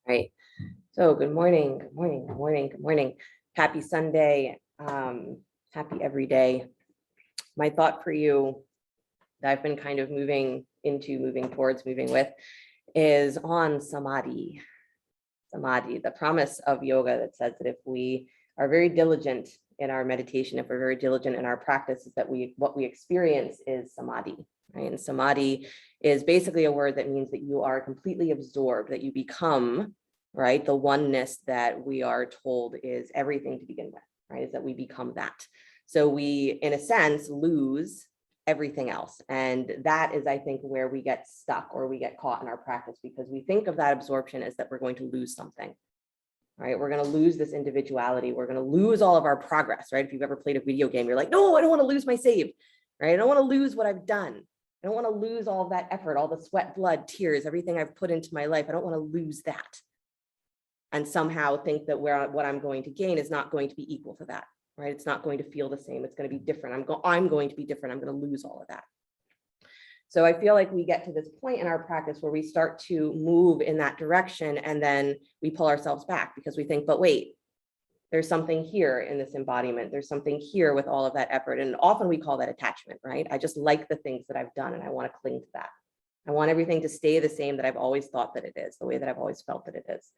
Right. So good morning, good morning, good morning, good morning. Happy Sunday. Happy every day. My thought for you that I've been kind of moving towards, moving with is on Samadhi. Samadhi, the promise of yoga that says that if we are very diligent in our meditation, if we're very diligent in our practice, is that what we experience is Samadhi. Right? And Samadhi is basically a word that means that you are completely absorbed, that you become, right, the oneness that we are told is everything to begin with, right, is that we become that. So we, in a sense, lose everything else. And that is, I think, where we get stuck or we get caught in our practice, because we think of that absorption as that we're going to lose something, right? We're going to lose this individuality. We're going to lose all of our progress, right? If you've ever played a video game, you're like, no, I don't want to lose my save, right? I don't want to lose what I've done. I don't want to lose all of that effort, all the sweat, blood, tears, everything I've put into my life. I don't want to lose that. And somehow think that what I'm going to gain is not going to be equal to that, right? It's not going to feel the same. It's going to be different. I'm going to be different. I'm going to lose all of that. So I feel like we get to this point in our practice where we start to move in that direction, and then we pull ourselves back because we think, but wait, there's something here in this embodiment. There's something here with all of that effort. And often we call that attachment, right? I just like the things that I've done and I want to cling to that. I want everything to stay the same that I've always thought that it is, the way that I've always felt that it is.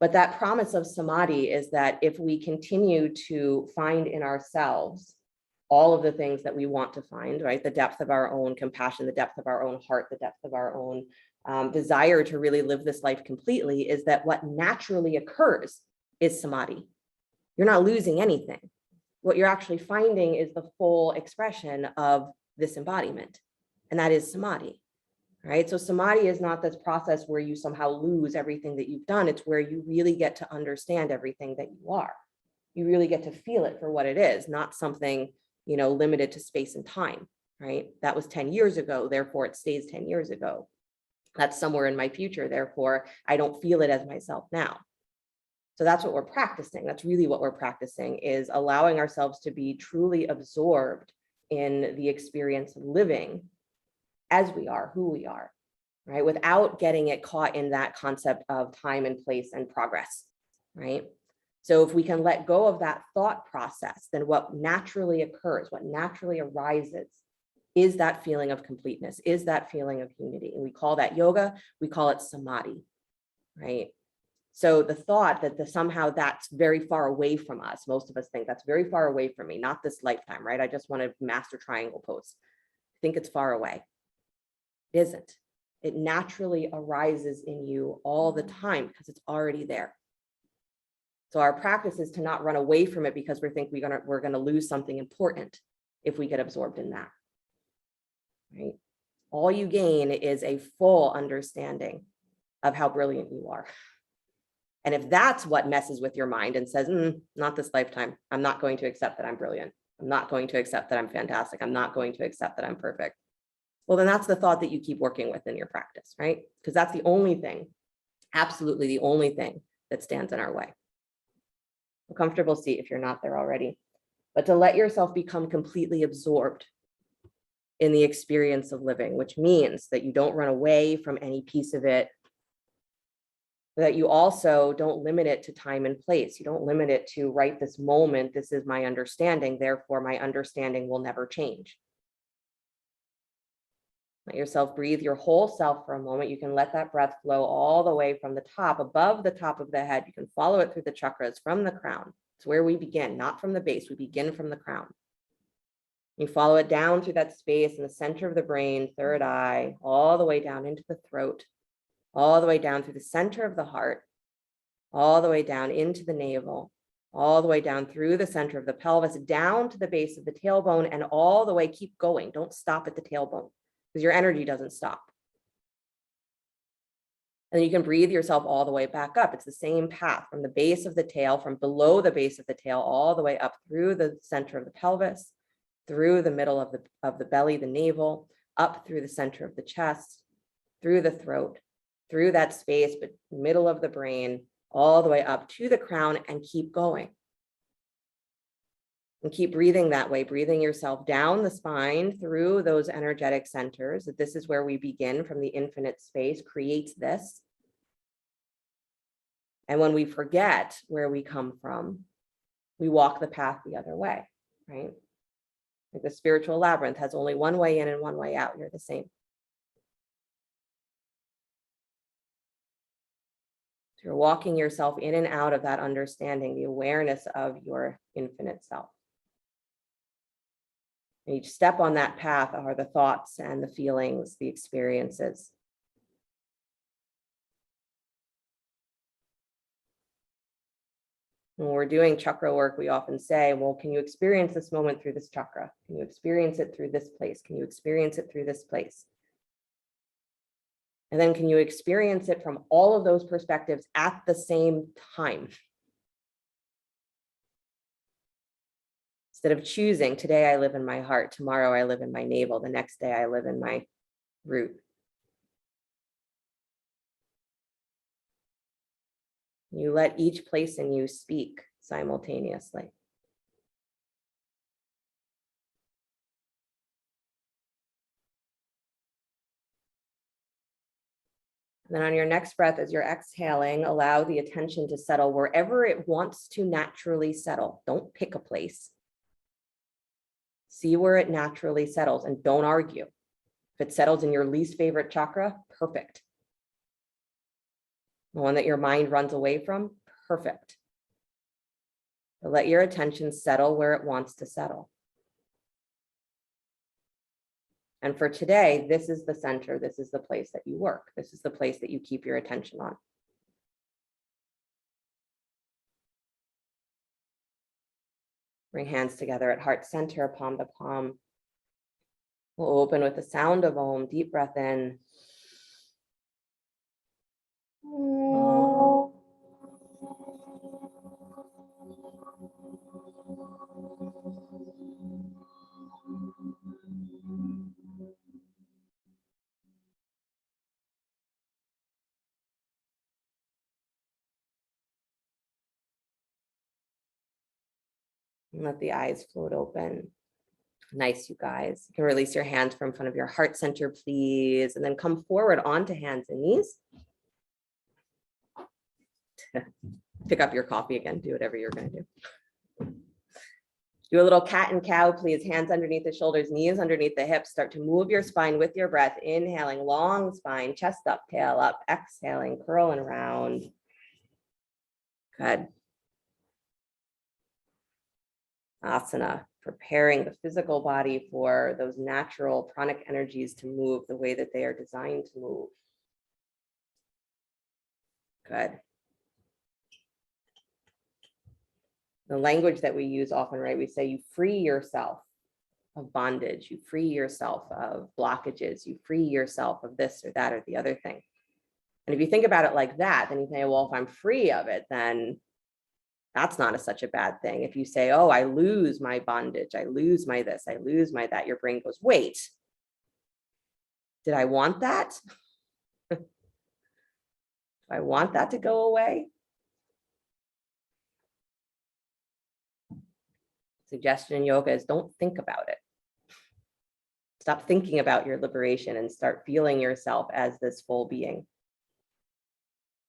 But that promise of Samadhi is that if we continue to find in ourselves all of the things that we want to find, right? The depth of our own compassion, the depth of our own heart, the depth of our own desire to really live this life completely, is that what naturally occurs is Samadhi. You're not losing anything. What you're actually finding is the full expression of this embodiment, and that is Samadhi. Right? So Samadhi is not this process where you somehow lose everything that you've done. It's where you really get to understand everything that you are. You really get to feel it for what it is, not something, limited to space and time, right? That was 10 years ago, therefore it stays 10 years ago. That's somewhere in my future, therefore I don't feel it as myself now. So that's what we're practicing. That's really what we're practicing, is allowing ourselves to be truly absorbed in the experience of living as we are, who we are, right? Without getting it caught in that concept of time and place and progress, right? So if we can let go of that thought process, then what naturally occurs, what naturally arises, is that feeling of completeness, is that feeling of unity. And we call that yoga, we call it Samadhi, right? So the thought that somehow that's very far away from us, most of us think that's very far away from me, not this lifetime, right? I just want to master triangle pose. I think it's far away. It isn't. It naturally arises in you all the time because it's already there. So our practice is to not run away from it because we think we're gonna lose something important if we get absorbed in that. Right? All you gain is a full understanding of how brilliant you are. And if that's what messes with your mind and says, not this lifetime, I'm not going to accept that I'm brilliant. I'm not going to accept that I'm fantastic. I'm not going to accept that I'm perfect. Well, then that's the thought that you keep working with in your practice, right? Because that's the only thing, absolutely the only thing that stands in our way. A comfortable seat if you're not there already, but to let yourself become completely absorbed in the experience of living, which means that you don't run away from any piece of it, that you also don't limit it to time and place. You don't limit it to right this moment, this is my understanding, therefore my understanding will never change. Let yourself breathe your whole self for a moment. You can let that breath flow all the way from the top, above the top of the head. You can follow it through the chakras from the crown. It's where we begin, not from the base. We begin from the crown. You follow it down through that space in the center of the brain, third eye, all the way down into the throat, all the way down through the center of the heart, all the way down into the navel, all the way down through the center of the pelvis, down to the base of the tailbone, and all the way, keep going. Don't stop at the tailbone, because your energy doesn't stop. And you can breathe yourself all the way back up. It's the same path from the base of the tail, from below the base of the tail, all the way up through the center of the pelvis, through the middle of the belly, the navel, up through the center of the chest, through the throat, through that space, but middle of the brain, all the way up to the crown, and keep going. And keep breathing that way, breathing yourself down the spine through those energetic centers. This is where we begin from the infinite space, creates this. And when we forget where we come from, we walk the path the other way, right? Like the spiritual labyrinth has only one way in and one way out. You're the same. So you're walking yourself in and out of that understanding, the awareness of your infinite self. And each step on that path are the thoughts and the feelings, the experiences. When we're doing chakra work, we often say, well, can you experience this moment through this chakra? Can you experience it through this place? Can you experience it through this place? And then can you experience it from all of those perspectives at the same time? Instead of choosing, today I live in my heart, tomorrow I live in my navel, the next day I live in my root. You let each place in you speak simultaneously. And then on your next breath, as you're exhaling, allow the attention to settle wherever it wants to naturally settle. Don't pick a place. See where it naturally settles and don't argue. If it settles in your least favorite chakra, perfect. The one that your mind runs away from, perfect. But let your attention settle where it wants to settle. And for today, this is the center. This is the place that you work. This is the place that you keep your attention on. Bring hands together at heart center, palm to palm. We'll open with the sound of Om. Deep breath in. And let the eyes float open. Nice, you guys. You can release your hands from in front of your heart center, please. And then come forward onto hands and knees. Pick up your coffee again. Do whatever you're going to do. Do a little cat and cow, please. Hands underneath the shoulders, knees underneath the hips. Start to move your spine with your breath. Inhaling, long spine, chest up, tail up. Exhaling, curl and round. Good. Asana, preparing the physical body for those natural pranic energies to move the way that they are designed to move. Good. The language that we use often, right? We say you free yourself of bondage, you free yourself of blockages, you free yourself of this or that or the other thing. And if you think about it like that, then you say, well, if I'm free of it, then that's not such a bad thing. If you say, oh, I lose my bondage, I lose my this, I lose my that, your brain goes, wait, did I want that? Do I want that to go away? Suggestion in yoga is don't think about it. Stop thinking about your liberation and start feeling yourself as this full being.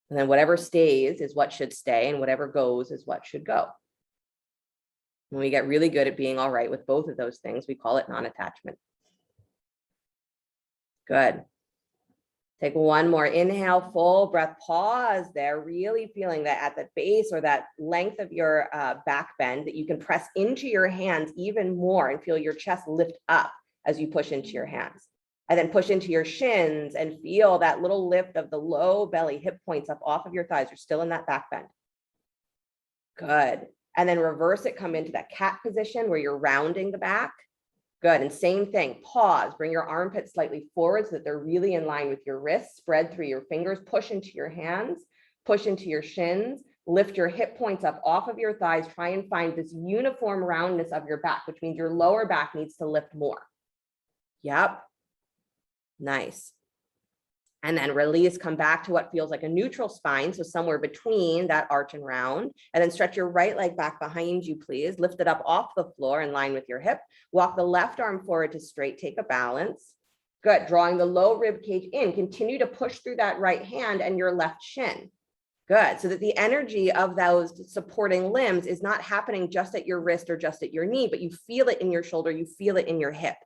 And then whatever stays is what should stay, and whatever goes is what should go. When we get really good at being all right with both of those things, we call it non-attachment. Good. Take one more inhale, full breath, pause there, really feeling that at the base or that length of your back bend that you can press into your hands even more and feel your chest lift up as you push into your hands. And then push into your shins and feel that little lift of the low belly, hip points up off of your thighs. You're still in that back bend. Good. And then reverse it, come into that cat position where you're rounding the back. Good. And same thing, pause, bring your armpits slightly forward so that they're really in line with your wrists, spread through your fingers, push into your hands, push into your shins, lift your hip points up off of your thighs, try and find this uniform roundness of your back, which means your lower back needs to lift more. Yep. Nice. And then release, come back to what feels like a neutral spine. So somewhere between that arch and round, and then stretch your right leg back behind you, please. Lift it up off the floor in line with your hip. Walk the left arm forward to straight, take a balance. Good, drawing the low rib cage in. Continue to push through that right hand and your left shin. Good. So that the energy of those supporting limbs is not happening just at your wrist or just at your knee, but you feel it in your shoulder, you feel it in your hip.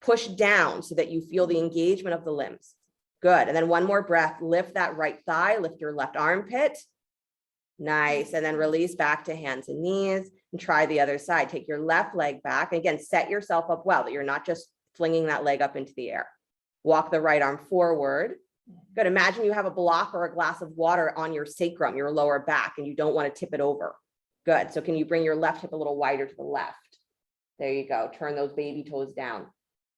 Push down so that you feel the engagement of the limbs. Good. And then one more breath, lift that right thigh, lift your left armpit. Nice. And then release back to hands and knees and try the other side. Take your left leg back. Again, set yourself up well that you're not just flinging that leg up into the air. Walk the right arm forward. Good. Imagine you have a block or a glass of water on your sacrum, your lower back, and you don't want to tip it over. Good. So can you bring your left hip a little wider to the left? There you go. Turn those baby toes down.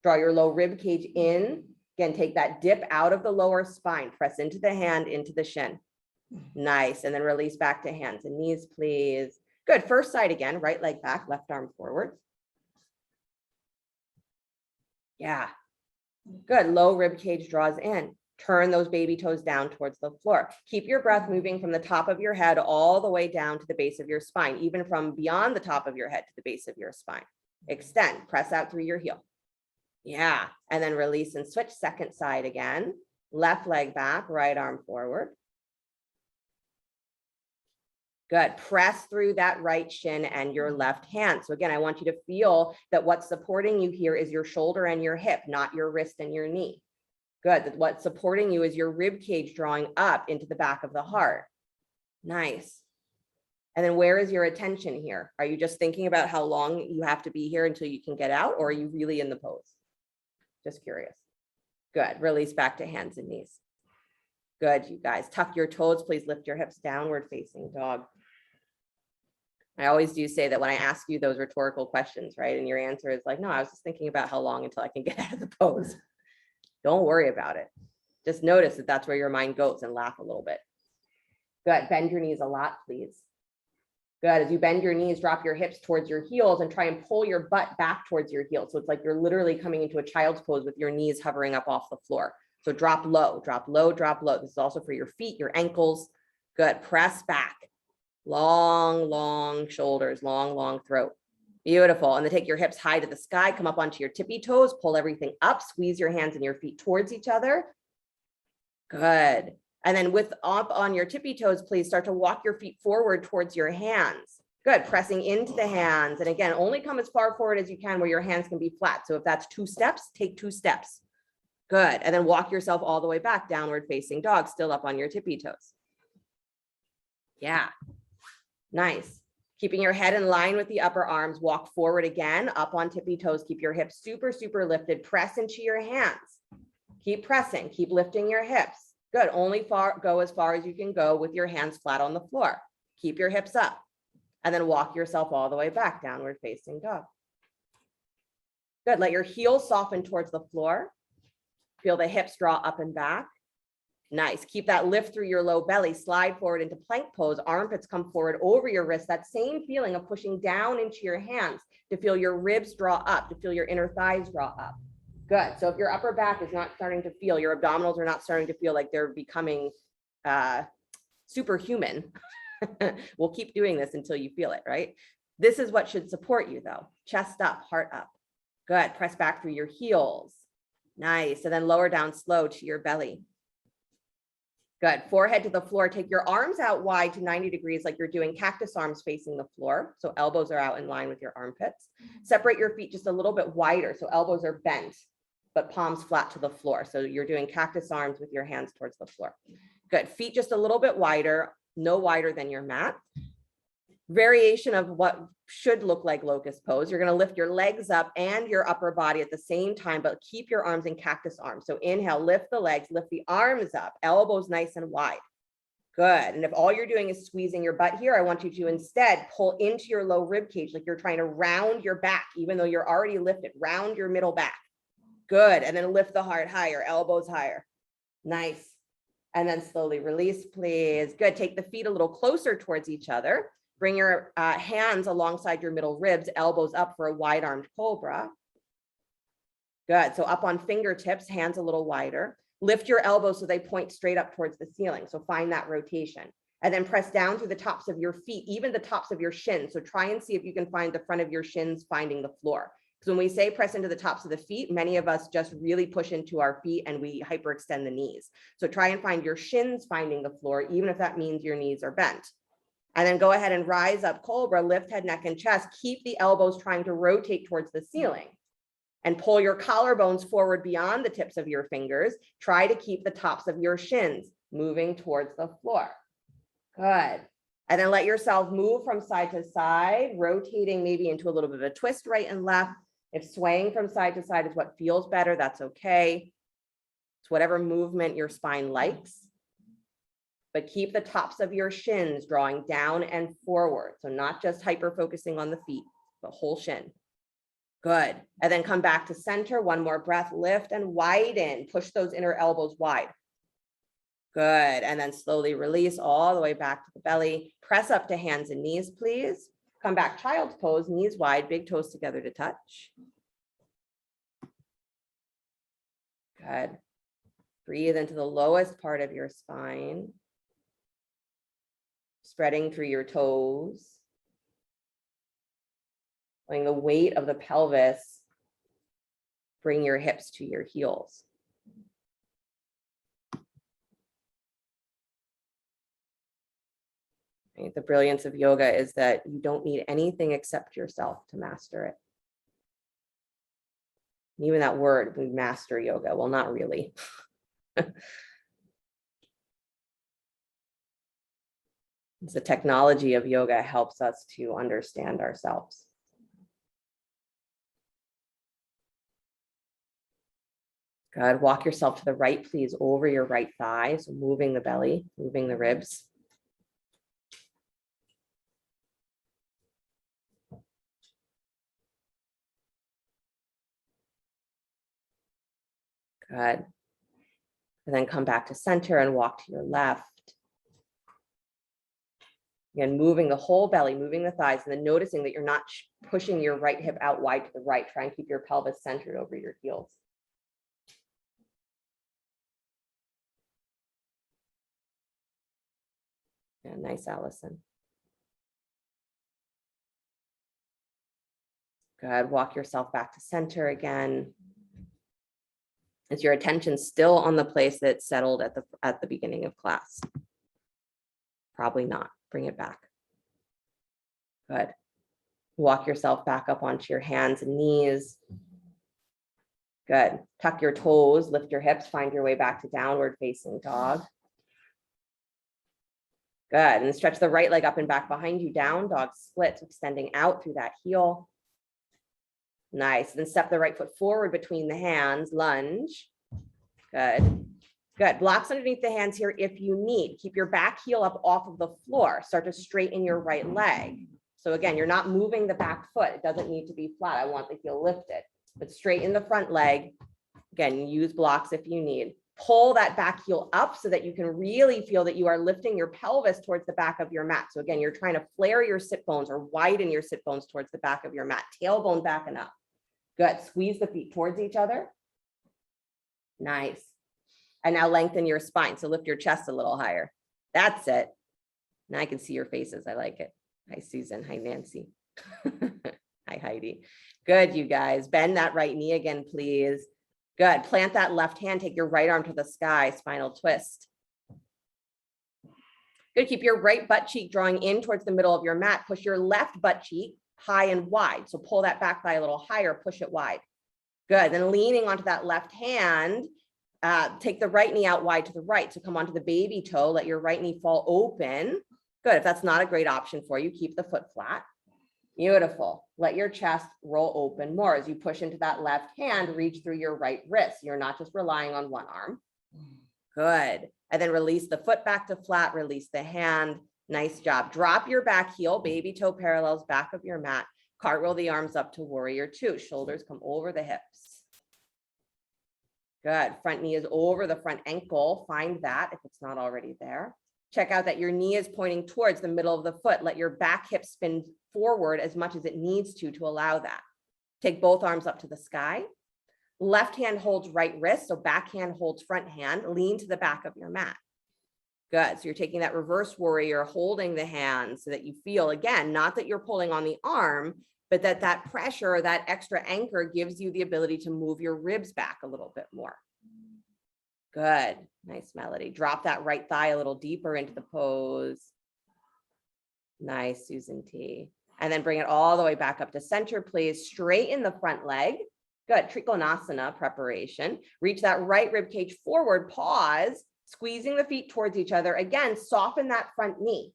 Draw your low rib cage in. Again, take that dip out of the lower spine. Press into the hand, into the shin. Nice. And then release back to hands and knees, please. Good. First side again. Right leg back, left arm forward. Yeah. Good. Low rib cage draws in. Turn those baby toes down towards the floor. Keep your breath moving from the top of your head all the way down to the base of your spine, even from beyond the top of your head to the base of your spine. Extend, press out through your heel. Yeah. And then release and switch. Second side again. Left leg back, right arm forward. Good. Press through that right shin and your left hand. So again, I want you to feel that what's supporting you here is your shoulder and your hip, not your wrist and your knee. Good. That what's supporting you is your rib cage drawing up into the back of the heart. Nice. And then where is your attention here? Are you just thinking about how long you have to be here until you can get out, or are you really in the pose? Just curious. Good. Release back to hands and knees. Good, you guys. Tuck your toes. Please lift your hips, downward facing dog. I always do say that when I ask you those rhetorical questions, right? And your answer is like, no, I was just thinking about how long until I can get out of the pose. Don't worry about it. Just notice that that's where your mind goes and laugh a little bit. Good. Bend your knees a lot, please. Good. As you bend your knees, drop your hips towards your heels and try and pull your butt back towards your heels. So it's like you're literally coming into a child's pose with your knees hovering up off the floor. So drop low, drop low, drop low. This is also for your feet, your ankles. Good. Press back. Long, long shoulders, long, long throat. Beautiful. And then take your hips high to the sky, come up onto your tippy toes, pull everything up, squeeze your hands and your feet towards each other. Good. And then with up on your tippy toes, please start to walk your feet forward towards your hands. Good. Pressing into the hands. And again, only come as far forward as you can where your hands can be flat. So if that's 2 steps, take 2 steps. Good. And then walk yourself all the way back, downward facing dog, still up on your tippy toes. Yeah. Nice. Keeping your head in line with the upper arms, walk forward again, up on tippy toes. Keep your hips super, super lifted. Press into your hands. Keep pressing. Keep lifting your hips. Good. Only go as far as you can go with your hands flat on the floor. Keep your hips up. And then walk yourself all the way back, downward facing dog. Good. Let your heels soften towards the floor. Feel the hips draw up and back. Nice. Keep that lift through your low belly. Slide forward into plank pose. Armpits come forward over your wrist. That same feeling of pushing down into your hands to feel your ribs draw up, to feel your inner thighs draw up. Good. So if your upper back is not starting to feel, your abdominals are not starting to feel like they're becoming superhuman, we'll keep doing this until you feel it, right? This is what should support you though. Chest up, heart up. Good. Press back through your heels. Nice. And then lower down slow to your belly. Good. Forehead to the floor. Take your arms out wide to 90 degrees like you're doing cactus arms facing the floor. So elbows are out in line with your armpits. Separate your feet just a little bit wider. So elbows are bent, but palms flat to the floor. So you're doing cactus arms with your hands towards the floor. Good. Feet just a little bit wider, no wider than your mat. Variation of what should look like locust pose. You're going to lift your legs up and your upper body at the same time, but keep your arms in cactus arms. So inhale, lift the legs, lift the arms up, elbows nice and wide. Good. And if all you're doing is squeezing your butt here, I want you to instead pull into your low rib cage, like you're trying to round your back, even though you're already lifted, round your middle back. Good. And then lift the heart higher, elbows higher. Nice. And then slowly release, please. Good. Take the feet a little closer towards each other. Bring your hands alongside your middle ribs, elbows up for a wide armed cobra. Good. So up on fingertips, hands a little wider. Lift your elbows so they point straight up towards the ceiling. So find that rotation. And then press down through the tops of your feet, even the tops of your shins. So try and see if you can find the front of your shins finding the floor. Because when we say press into the tops of the feet, many of us just really push into our feet and we hyperextend the knees. So try and find your shins finding the floor, even if that means your knees are bent. And then go ahead and rise up, Cobra, lift head, neck, and chest. Keep the elbows trying to rotate towards the ceiling. And pull your collarbones forward beyond the tips of your fingers. Try to keep the tops of your shins moving towards the floor. Good. And then let yourself move from side to side, rotating maybe into a little bit of a twist right and left. If swaying from side to side is what feels better, that's okay. It's whatever movement your spine likes. But keep the tops of your shins drawing down and forward. So not just hyper focusing on the feet, but whole shin. Good. And then come back to center. One more breath, lift and widen. Push those inner elbows wide. Good. And then slowly release all the way back to the belly. Press up to hands and knees, please. Come back, child's pose, knees wide, big toes together to touch. Good. Breathe into the lowest part of your spine. Spreading through your toes. Letting the weight of the pelvis bring your hips to your heels. Right? The brilliance of yoga is that you don't need anything except yourself to master it. And even that word, we master yoga, well, not really. It's the technology of yoga helps us to understand ourselves. Good. Walk yourself to the right, please, over your right thigh. So moving the belly, moving the ribs. Good. And then come back to center and walk to your left. Again, moving the whole belly, moving the thighs, and then noticing that you're not pushing your right hip out wide to the right. Try and keep your pelvis centered over your heels. Yeah, nice, Allison. Good. Walk yourself back to center again. Is your attention still on the place that settled at the beginning of class? Probably not. Bring it back. Good. Walk yourself back up onto your hands and knees. Good. Tuck your toes, lift your hips, find your way back to downward facing dog. Good. And stretch the right leg up and back behind you, down dog splits, extending out through that heel. Nice. Then step the right foot forward between the hands, lunge. Good. Good. Blocks underneath the hands here if you need. Keep your back heel up off of the floor. Start to straighten your right leg. So again, you're not moving the back foot. It doesn't need to be flat. I want the heel lifted, but straighten the front leg. Again, use blocks if you need. Pull that back heel up so that you can really feel that you are lifting your pelvis towards the back of your mat. So again, you're trying to flare your sit bones or widen your sit bones towards the back of your mat. Tailbone back and up. Good. Squeeze the feet towards each other. Nice. And now lengthen your spine. So lift your chest a little higher. That's it. Now I can see your faces. I like it. Hi, Susan. Hi, Nancy. Hi, Heidi. Good, you guys. Bend that right knee again, please. Good. Plant that left hand. Take your right arm to the sky. Spinal twist. Good. Keep your right butt cheek drawing in towards the middle of your mat. Push your left butt cheek high and wide. So pull that back thigh a little higher. Push it wide. Good. Then leaning onto that left hand, take the right knee out wide to the right. So come onto the baby toe. Let your right knee fall open. Good. If that's not a great option for you, keep the foot flat. Beautiful. Let your chest roll open more as you push into that left hand, reach through your right wrist. You're not just relying on one arm. Good. And then release the foot back to flat, release the hand. Nice job. Drop your back heel, baby toe parallels back of your mat. Cartwheel the arms up to warrior two. Shoulders come over the hips. Good. Front knee is over the front ankle. Find that if it's not already there. Check out that your knee is pointing towards the middle of the foot. Let your back hip spin forward as much as it needs to allow that. Take both arms up to the sky. Left hand holds right wrist, so back hand holds front hand. Lean to the back of your mat. Good. So you're taking that reverse warrior, holding the hand so that you feel, again, not that you're pulling on the arm, but that pressure or that extra anchor gives you the ability to move your ribs back a little bit more. Good. Nice, Melody. Drop that right thigh a little deeper into the pose. Nice, Susan T. And then bring it all the way back up to center, please. Straighten the front leg. Good. Trikonasana preparation. Reach that right rib cage forward. Pause. Squeezing the feet towards each other. Again, soften that front knee.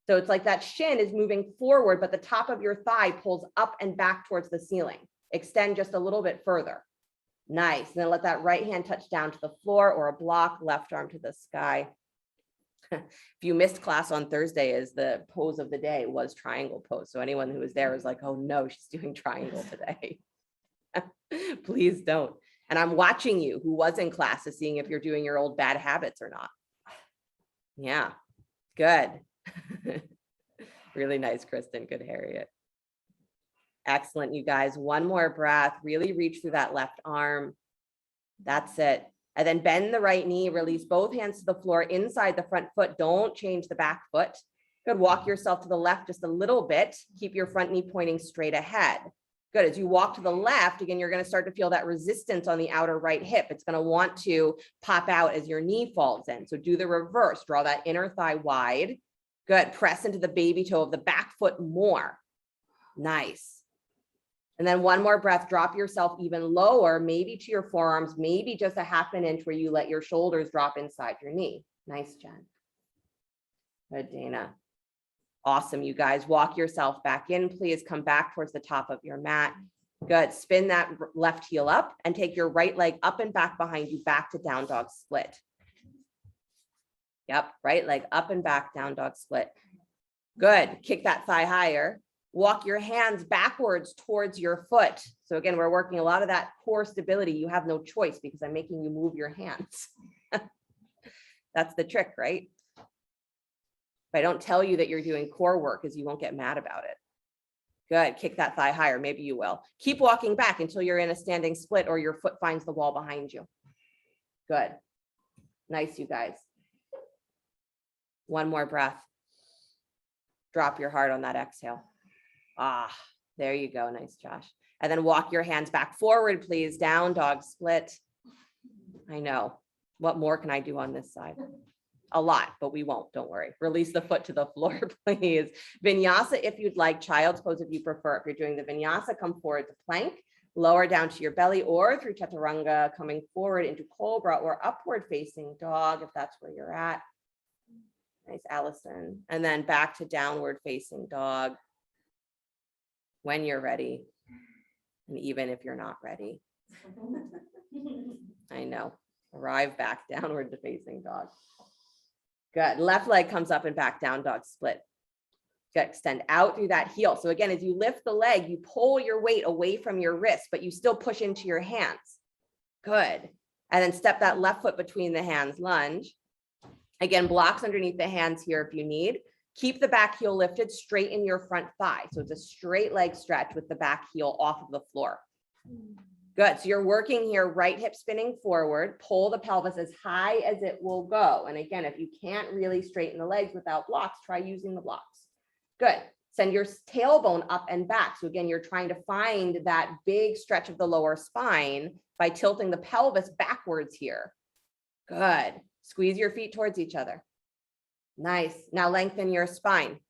So it's like that shin is moving forward, but the top of your thigh pulls up and back towards the ceiling. Extend just a little bit further. Nice. And then let that right hand touch down to the floor or a block, left arm to the sky. If you missed class on Thursday, is the pose of the day was triangle pose. So anyone who was there was like, oh no, she's doing triangle today. Please don't. And I'm watching you who was in class to seeing if you're doing your old bad habits or not. Yeah, good. Really nice, Kristen. Good, Harriet. Excellent, you guys. One more breath. Really reach through that left arm. That's it. And then bend the right knee, release both hands to the floor inside the front foot. Don't change the back foot. Good. Walk yourself to the left just a little bit. Keep your front knee pointing straight ahead. Good. As you walk to the left, again, you're going to start to feel that resistance on the outer right hip. It's going to want to pop out as your knee falls in. So do the reverse. Draw that inner thigh wide. Good. Press into the baby toe of the back foot more. Nice. And then one more breath, drop yourself even lower, maybe to your forearms, maybe just a half an inch where you let your shoulders drop inside your knee. Nice, Jen. Good, Dana. Awesome, you guys. Walk yourself back in, please. Come back towards the top of your mat. Good. Spin that left heel up and take your right leg up and back behind you, back to down dog split. Yep, right leg up and back, down dog split. Good. Kick that thigh higher. Walk your hands backwards towards your foot. So again, we're working a lot of that core stability. You have no choice because I'm making you move your hands. That's the trick, right? If I don't tell you that you're doing core work, is you won't get mad about it. Good. Kick that thigh higher. Maybe you will. Keep walking back until you're in a standing split or your foot finds the wall behind you. Good. Nice, you guys. One more breath. Drop your heart on that exhale. Ah, there you go. Nice, Josh. And then walk your hands back forward, please. Down dog split. I know. What more can I do on this side? A lot, but we won't. Don't worry. Release the foot to the floor, please. Vinyasa, if you'd like. Child's pose, if you prefer. If you're doing the vinyasa, come forward to plank. Lower down to your belly or through chaturanga, coming forward into cobra or upward facing dog, if that's where you're at. Nice, Allison. And then back to downward facing dog. When you're ready, and even if you're not ready. I know. Arrive back downward to facing dog. Good. Left leg comes up and back, down dog split. Good. Extend out through that heel. So again, as you lift the leg, you pull your weight away from your wrist, but you still push into your hands. Good. And then step that left foot between the hands, lunge. Again, blocks underneath the hands here if you need. Keep the back heel lifted, straighten your front thigh. So it's a straight leg stretch with the back heel off of the floor. Good. So you're working here, right hip spinning forward, pull the pelvis as high as it will go. And again, if you can't really straighten the legs without blocks, try using the blocks. Good. Send your tailbone up and back. So again, you're trying to find that big stretch of the lower spine by tilting the pelvis backwards here. Good. Squeeze your feet towards each other. Nice. Now lengthen your spine.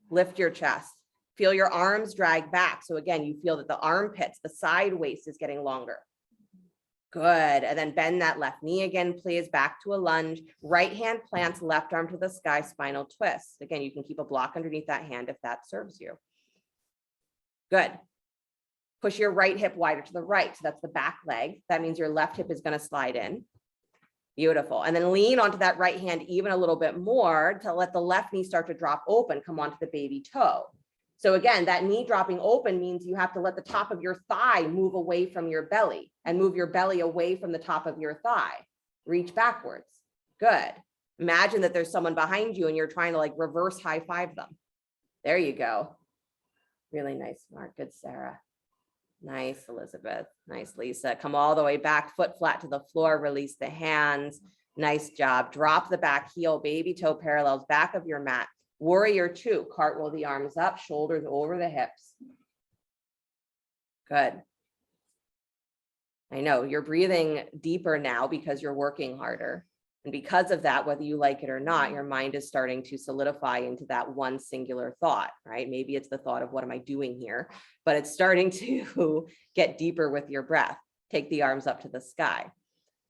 Lift your chest. Feel your arms drag back. So again, you feel that the armpits, the side waist is getting longer. Good. And then bend that left knee again, please. Back to a lunge. Right hand plants, left arm to the sky, spinal twist. Again, you can keep a block underneath that hand if that serves you. Good. Push your right hip wider to the right. So that's the back leg. That means your left hip is going to slide in. Beautiful. And then lean onto that right hand even a little bit more to let the left knee start to drop open, come onto the baby toe. So again, that knee dropping open means you have to let the top of your thigh move away from your belly and move your belly away from the top of your thigh. Reach backwards. Good. Imagine that there's someone behind you and you're trying to like reverse high five them. There you go. Really nice, Mark. Good, Sarah. Nice, Elizabeth. Nice, Lisa. Come all the way back, foot flat to the floor. Release the hands. Nice job. Drop the back heel, baby toe parallels back of your mat. Warrior two, cartwheel the arms up, shoulders over the hips. Good. I know you're breathing deeper now because you're working harder. And because of that, whether you like it or not, your mind is starting to solidify into that one singular thought, right? Maybe it's the thought of what am I doing here? But it's starting to get deeper with your breath. Take the arms up to the sky.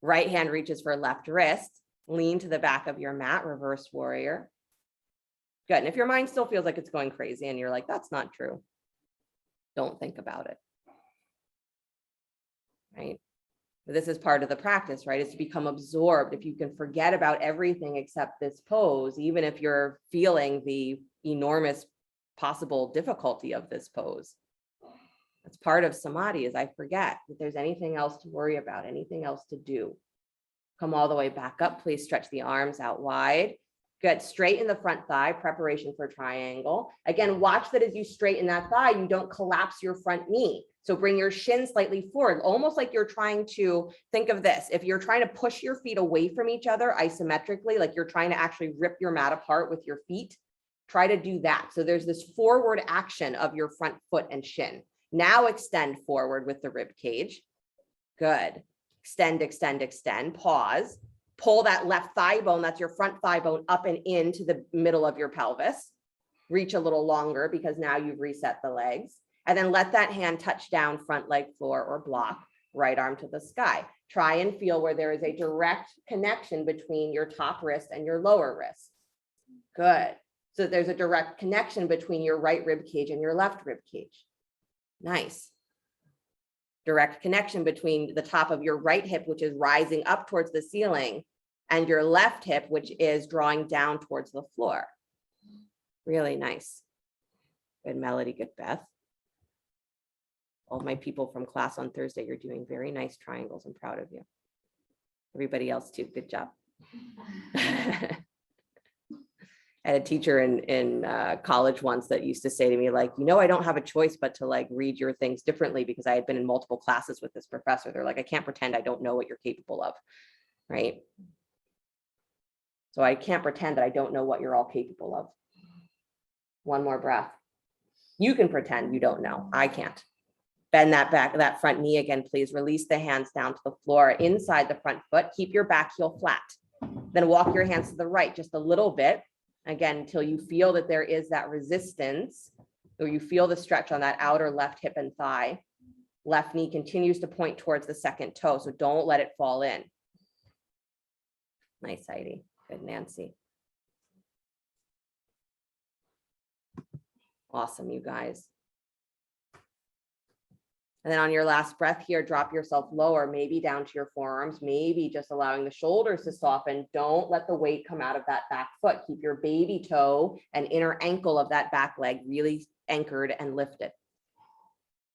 Right hand reaches for left wrist. Lean to the back of your mat, reverse warrior. Good. And if your mind still feels like it's going crazy and you're like, that's not true, don't think about it. Right? This is part of the practice, right? Is to become absorbed. If you can forget about everything except this pose, even if you're feeling the enormous possible difficulty of this pose, that's part of Samadhi, is I forget that there's anything else to worry about, anything else to do. Come all the way back up. Please stretch the arms out wide. Good. Straighten the front thigh, preparation for triangle. Again, watch that as you straighten that thigh, you don't collapse your front knee. So bring your shin slightly forward, almost like you're trying to think of this. If you're trying to push your feet away from each other isometrically, like you're trying to actually rip your mat apart with your feet, try to do that. So there's this forward action of your front foot and shin. Now extend forward with the rib cage. Good. Extend, extend, extend. Pause. Pull that left thigh bone, that's your front thigh bone, up and into the middle of your pelvis. Reach a little longer because now you've reset the legs. And then let that hand touch down front leg floor or block, right arm to the sky. Try and feel where there is a direct connection between your top wrist and your lower wrist. Good. So there's a direct connection between your right rib cage and your left rib cage. Nice. Direct connection between the top of your right hip, which is rising up towards the ceiling, and your left hip, which is drawing down towards the floor. Really nice. Good, Melody. Good, Beth. All my people from class on Thursday, you're doing very nice triangles. I'm proud of you. Everybody else too. Good job. I had a teacher in college once that used to say to me, like, you know, I don't have a choice but to like read your things differently, because I had been in multiple classes with this professor. They're like, I can't pretend I don't know what you're capable of, right? So I can't pretend that I don't know what you're all capable of. One more breath. You can pretend you don't know. I can't. Bend that back, that front knee again, please. Release the hands down to the floor inside the front foot. Keep your back heel flat. Then walk your hands to the right just a little bit. Again, until you feel that there is that resistance, or you feel the stretch on that outer left hip and thigh. Left knee continues to point towards the second toe, so don't let it fall in. Nice, Heidi. Good, Nancy. Awesome, you guys. And then on your last breath here, drop yourself lower, maybe down to your forearms, maybe just allowing the shoulders to soften. Don't let the weight come out of that back foot. Keep your baby toe and inner ankle of that back leg really anchored and lifted.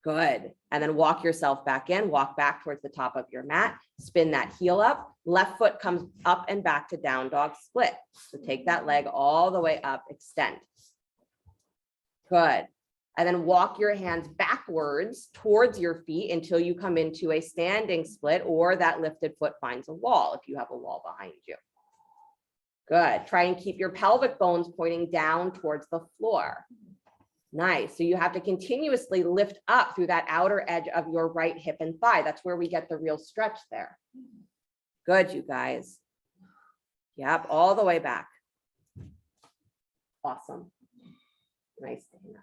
Good. And then walk yourself back in, walk back towards the top of your mat, spin that heel up, left foot comes up and back to down dog split. So take that leg all the way up, extend. Good. And then walk your hands backwards towards your feet until you come into a standing split, or that lifted foot finds a wall if you have a wall behind you. Good. Try and keep your pelvic bones pointing down towards the floor. Nice. So you have to continuously lift up through that outer edge of your right hip and thigh. That's where we get the real stretch there. Good, you guys. Yep, all the way back. Awesome. Nice, Dana.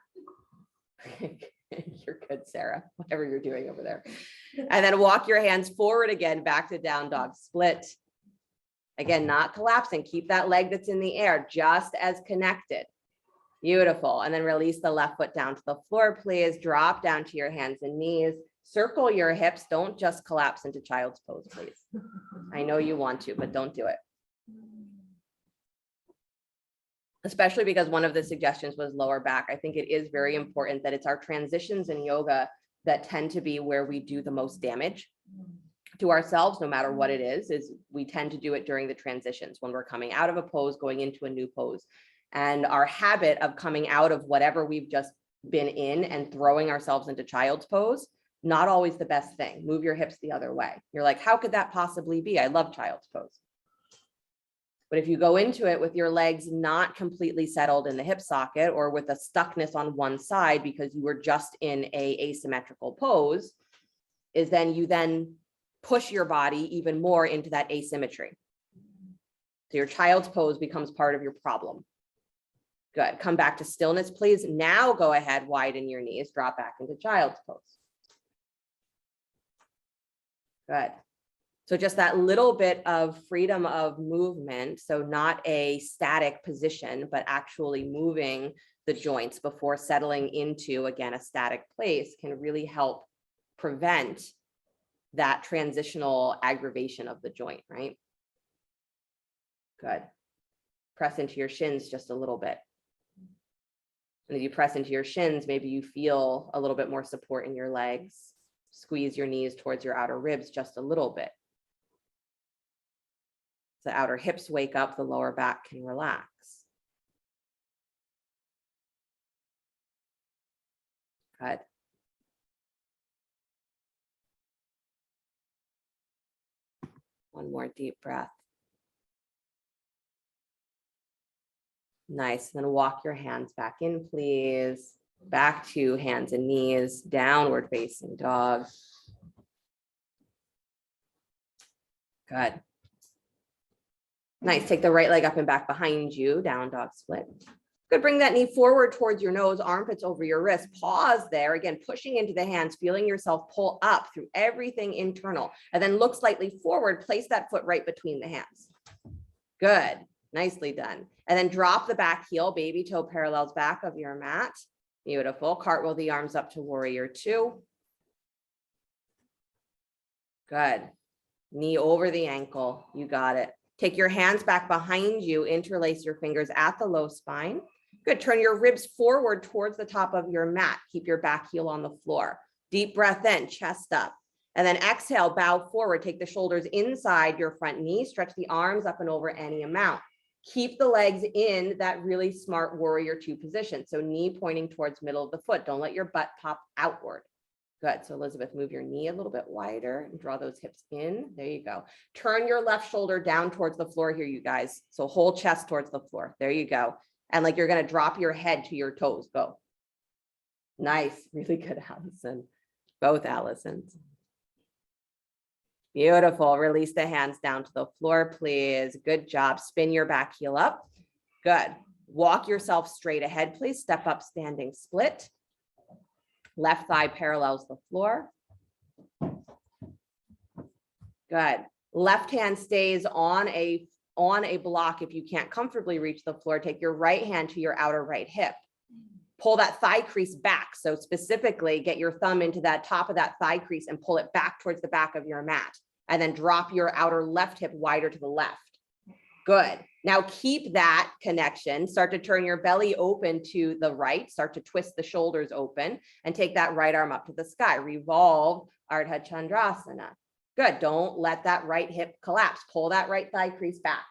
You're good, Sarah, whatever you're doing over there. And then walk your hands forward again, back to down dog split. Again, not collapsing. Keep that leg that's in the air just as connected. Beautiful. And then release the left foot down to the floor, please. Drop down to your hands and knees. Circle your hips. Don't just collapse into child's pose, please. I know you want to, but don't do it. Especially because one of the suggestions was lower back. I think it is very important that it's our transitions in yoga that tend to be where we do the most damage to ourselves, no matter what it is we tend to do it during the transitions when we're coming out of a pose, going into a new pose. And our habit of coming out of whatever we've just been in and throwing ourselves into child's pose, not always the best thing. Move your hips the other way. You're like, how could that possibly be? I love child's pose. But if you go into it with your legs not completely settled in the hip socket or with a stuckness on one side because you were just in a asymmetrical pose, is then you then push your body even more into that asymmetry. So your child's pose becomes part of your problem. Good. Come back to stillness, please. Now go ahead, widen your knees, drop back into child's pose. Good. So just that little bit of freedom of movement. So not a static position, but actually moving the joints before settling into, again, a static place can really help prevent that transitional aggravation of the joint, right? Good. Press into your shins just a little bit. And as you press into your shins, maybe you feel a little bit more support in your legs. Squeeze your knees towards your outer ribs just a little bit. The outer hips wake up, the lower back can relax. Good. One more deep breath. Nice. Then walk your hands back in, please. Back to hands and knees, downward facing dog. Good. Nice. Take the right leg up and back behind you, down dog split. Good. Bring that knee forward towards your nose, armpits over your wrist. Pause there. Again, pushing into the hands, feeling yourself pull up through everything internal. And then look slightly forward. Place that foot right between the hands. Good. Nicely done. And then drop the back heel, baby toe parallels back of your mat. Beautiful. Cartwheel the arms up to warrior two. Good. Knee over the ankle. You got it. Take your hands back behind you, interlace your fingers at the low spine. Good. Turn your ribs forward towards the top of your mat. Keep your back heel on the floor. Deep breath in, chest up. And then exhale, bow forward. Take the shoulders inside your front knee. Stretch the arms up and over any amount. Keep the legs in that really smart warrior two position. So knee pointing towards middle of the foot. Don't let your butt pop outward. Good. So Elizabeth, move your knee a little bit wider and draw those hips in. There you go. Turn your left shoulder down towards the floor here, you guys. So whole chest towards the floor. There you go. And like you're going to drop your head to your toes. Go. Nice. Really good, Allison. Both Allisons. Beautiful. Release the hands down to the floor, please. Good job. Spin your back heel up. Good. Walk yourself straight ahead, please. Step up, standing split. Left thigh parallels the floor. Good. Left hand stays on a block. If you can't comfortably reach the floor, take your right hand to your outer right hip. Pull that thigh crease back. So specifically get your thumb into that top of that thigh crease and pull it back towards the back of your mat. And then drop your outer left hip wider to the left. Good. Now keep that connection. Start to turn your belly open to the right. Start to twist the shoulders open and take that right arm up to the sky. Revolve Ardha Chandrasana. Good. Don't let that right hip collapse. Pull that right thigh crease back.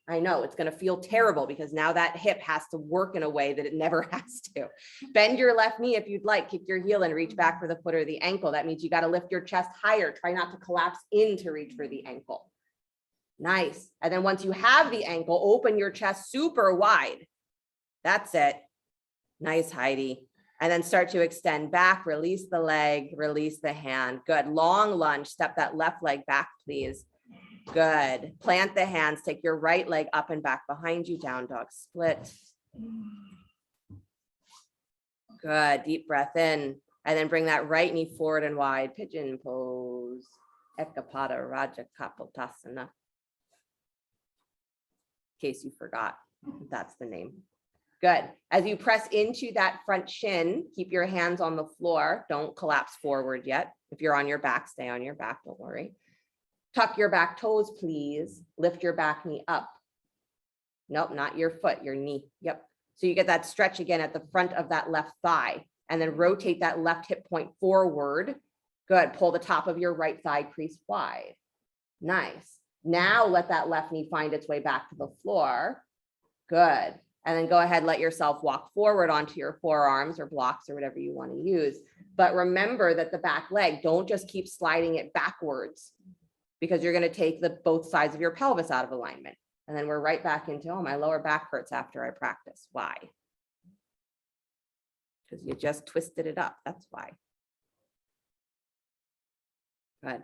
I know it's going to feel terrible because now that hip has to work in a way that it never has to. Bend your left knee if you'd like. Kick your heel and reach back for the foot or the ankle. That means you got to lift your chest higher. Try not to collapse in to reach for the ankle. Nice. And then once you have the ankle, open your chest super wide. That's it. Nice, Heidi. And then start to extend back. Release the leg. Release the hand. Good. Long lunge. Step that left leg back, please. Good. Plant the hands. Take your right leg up and back behind you. Down dog split. Good. Deep breath in. And then bring that right knee forward and wide. Pigeon pose. Ekapada Raja Kapotasana. In case you forgot, that's the name. Good. As you press into that front shin, keep your hands on the floor. Don't collapse forward yet. If you're on your back, stay on your back. Don't worry. Tuck your back toes, please. Lift your back knee up. Nope, not your foot, your knee. Yep. So you get that stretch again at the front of that left thigh, and then rotate that left hip point forward. Good. Pull the top of your right thigh crease wide. Nice. Now let that left knee find its way back to the floor. Good. And then go ahead, let yourself walk forward onto your forearms or blocks or whatever you want to use. But remember that the back leg, don't just keep sliding it backwards, because you're going to take both sides of your pelvis out of alignment. And then we're right back into, oh, my lower back hurts after I practice. Why? Because you just twisted it up. That's why. Good.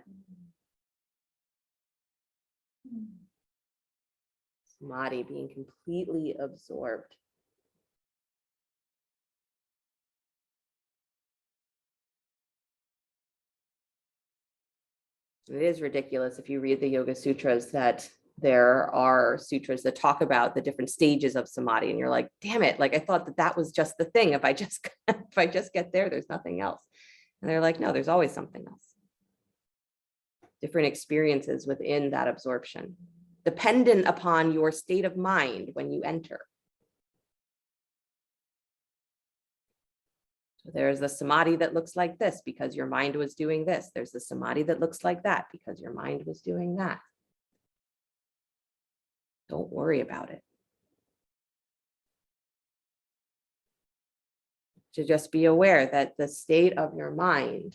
Samadhi, being completely absorbed. It is ridiculous if you read the Yoga Sutras that there are sutras that talk about the different stages of samadhi, and you're like, damn it, like I thought that that was just the thing. If I just get there, there's nothing else. And they're like, no, there's always something else. Different experiences within that absorption, dependent upon your state of mind when you enter. So there's the samadhi that looks like this because your mind was doing this. There's the samadhi that looks like that because your mind was doing that. Don't worry about it. To just be aware that the state of your mind,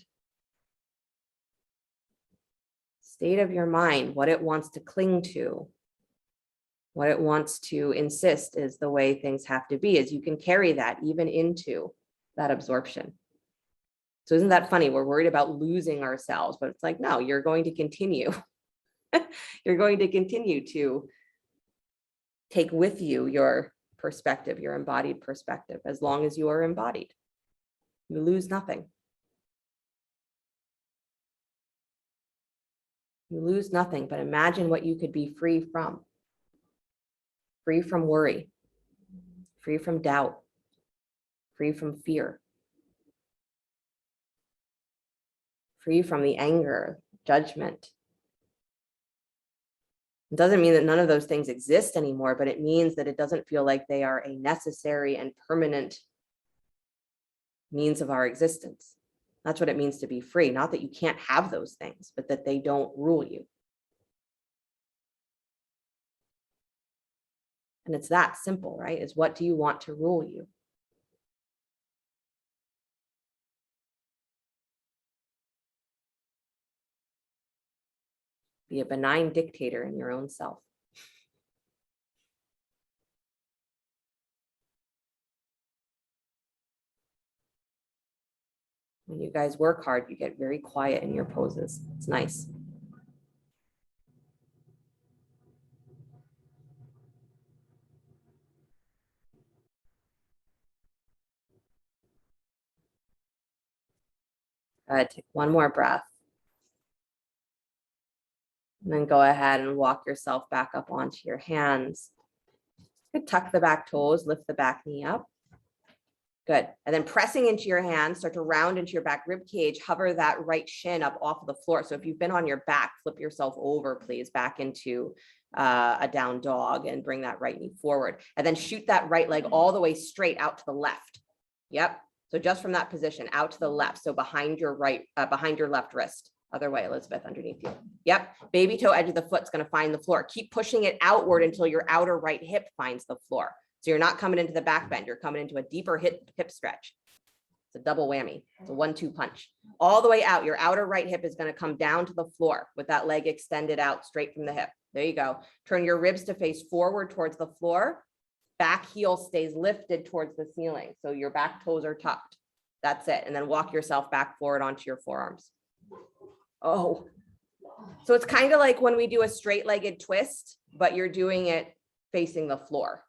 what it wants to cling to, what it wants to insist is the way things have to be, is you can carry that even into that absorption. So isn't that funny? We're worried about losing ourselves, but it's like, no, you're going to continue. You're going to continue to take with you your perspective, your embodied perspective, as long as you are embodied. You lose nothing. You lose nothing, but imagine what you could be free from. Free from worry, free from doubt, free from fear, free from the anger, judgment. It doesn't mean that none of those things exist anymore, but it means that it doesn't feel like they are a necessary and permanent means of our existence. That's what it means to be free. Not that you can't have those things, but that they don't rule you. And it's that simple, right? Is what do you want to rule you? Be a benign dictator in your own self. When you guys work hard, you get very quiet in your poses. It's nice. Take one more breath. And then go ahead and walk yourself back up onto your hands. You could tuck the back toes, lift the back knee up. Good. And then pressing into your hands, start to round into your back rib cage, hover that right shin up off of the floor. So if you've been on your back, flip yourself over, please, back into a down dog and bring that right knee forward. And then shoot that right leg all the way straight out to the left. Yep. So just from that position out to the left. So behind your left wrist. Other way, Elizabeth, underneath you. Yep. Baby toe edge of the foot is going to find the floor. Keep pushing it outward until your outer right hip finds the floor. So you're not coming into the back bend. You're coming into a deeper hip stretch. It's a double whammy. It's a 1-2 punch. All the way out. Your outer right hip is going to come down to the floor with that leg extended out straight from the hip. There you go. Turn your ribs to face forward towards the floor. Back heel stays lifted towards the ceiling. So your back toes are tucked. That's it. And then walk yourself back forward onto your forearms. Oh, so it's kind of like when we do a straight-legged twist, but you're doing it facing the floor.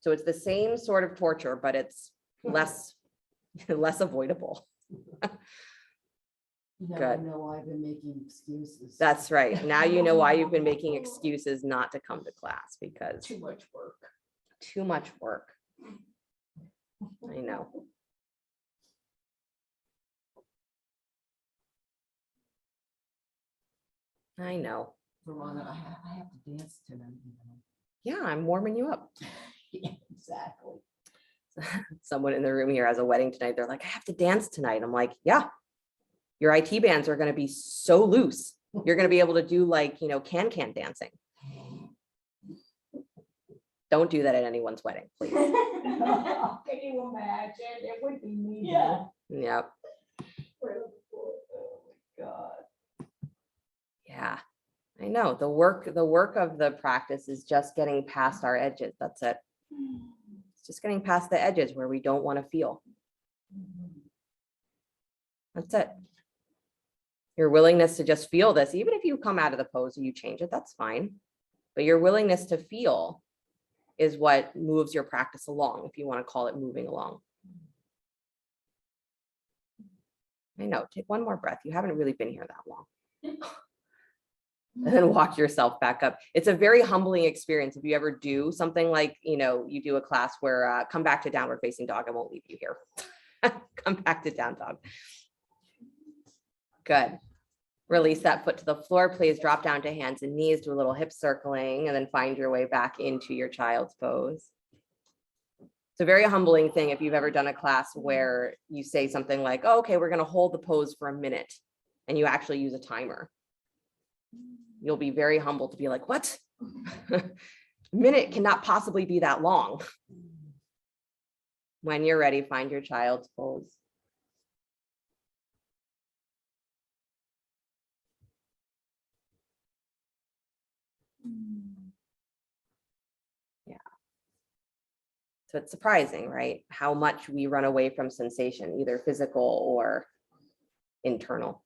So it's the same sort of torture, but it's less avoidable. Now Good. I know I've been making excuses. That's right. Now you know why you've been making excuses not to come to class, because Too much work. too much work. I know. I know. Veronica, I have to dance tonight. You know? Yeah, I'm warming you up. Yeah, exactly. Someone in the room here has a wedding tonight. They're like, I have to dance tonight. I'm like, yeah, your IT bands are going to be so loose. You're going to be able to do like, can dancing. Don't do that at anyone's wedding, please. Can you imagine? It would be me. Yeah. Yep. Oh my God. Yeah, I know the work of the practice is just getting past our edges. That's it. It's just getting past the edges where we don't want to feel. That's it. Your willingness to just feel this, even if you come out of the pose and you change it, that's fine. But your willingness to feel is what moves your practice along, if you want to call it moving along. I know, take one more breath. You haven't really been here that long. And then walk yourself back up. It's a very humbling experience. If you ever do something like, you do a class where come back to downward facing dog. I won't leave you here. Come back to down dog. Good. Release that foot to the floor, please. Drop down to hands and knees, do a little hip circling, and then find your way back into your child's pose. It's a very humbling thing if you've ever done a class where you say something like, oh, okay, we're going to hold the pose for a minute, and you actually use a timer. You'll be very humble to be like, what? A minute cannot possibly be that long. When you're ready, find your child's pose. Yeah. So it's surprising, right? How much we run away from sensation, either physical or internal.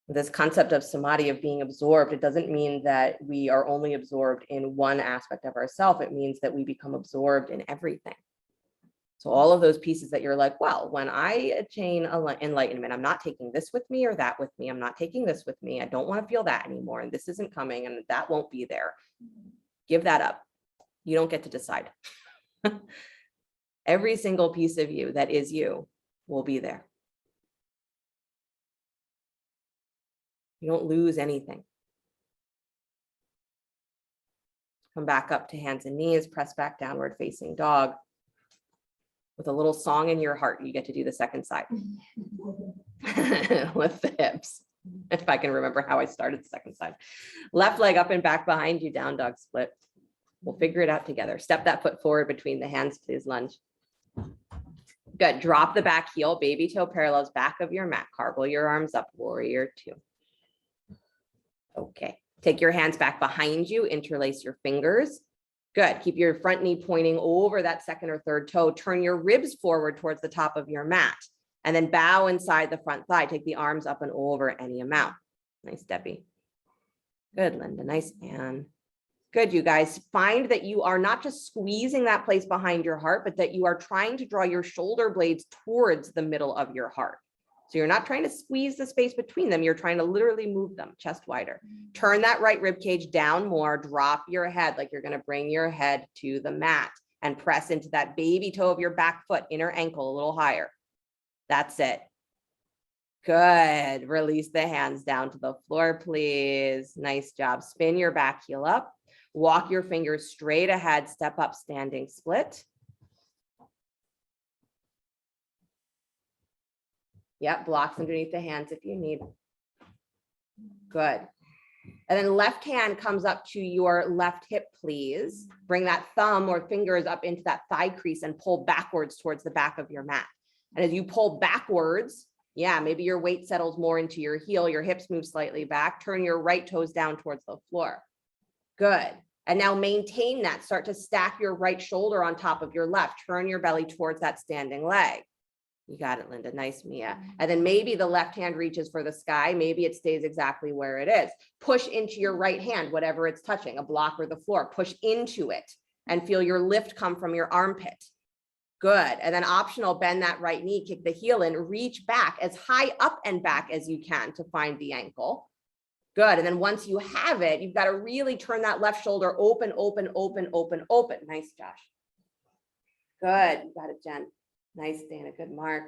This concept of samadhi, of being absorbed, it doesn't mean that we are only absorbed in one aspect of ourselves. It means that we become absorbed in everything. So all of those pieces that you're like, well, when I attain enlightenment, I'm not taking this with me or that with me. I'm not taking this with me. I don't want to feel that anymore. And this isn't coming and that won't be there. Give that up. You don't get to decide. Every single piece of you that is you will be there. You don't lose anything. Come back up to hands and knees, press back downward facing dog. With a little song in your heart, you get to do the second side. With the hips. If I can remember how I started the second side. Left leg up and back behind you, down dog split. We'll figure it out together. Step that foot forward between the hands, please, lunge. Good, drop the back heel, baby toe parallels back of your mat. Cartwheel your arms up, warrior two. Okay, take your hands back behind you, interlace your fingers. Good, keep your front knee pointing over that second or third toe. Turn your ribs forward towards the top of your mat. And then bow inside the front thigh. Take the arms up and over any amount. Nice, Debbie. Good, Linda, nice, Anne. Good, you guys. Find that you are not just squeezing that place behind your heart, but that you are trying to draw your shoulder blades towards the middle of your heart. So you're not trying to squeeze the space between them. You're trying to literally move them, chest wider. Turn that right rib cage down more. Drop your head like you're going to bring your head to the mat and press into that baby toe of your back foot, inner ankle a little higher. That's it. Good. Release the hands down to the floor, please. Nice job. Spin your back heel up. Walk your fingers straight ahead. Step up, standing split. Yep, blocks underneath the hands if you need. Good. And then left hand comes up to your left hip, please. Bring that thumb or fingers up into that thigh crease and pull backwards towards the back of your mat. And as you pull backwards, yeah, maybe your weight settles more into your heel, your hips move slightly back, turn your right toes down towards the floor. Good. And now maintain that. Start to stack your right shoulder on top of your left. Turn your belly towards that standing leg. You got it, Linda. Nice, Mia. And then maybe the left hand reaches for the sky. Maybe it stays exactly where it is. Push into your right hand, whatever it's touching, a block or the floor. Push into it and feel your lift come from your armpit. Good. And then optional, bend that right knee, kick the heel in, reach back as high up and back as you can to find the ankle. Good. And then once you have it, you've got to really turn that left shoulder open, open, open, open, open. Nice, Josh. Good. You got it, Jen. Nice, Dana. Good, Mark.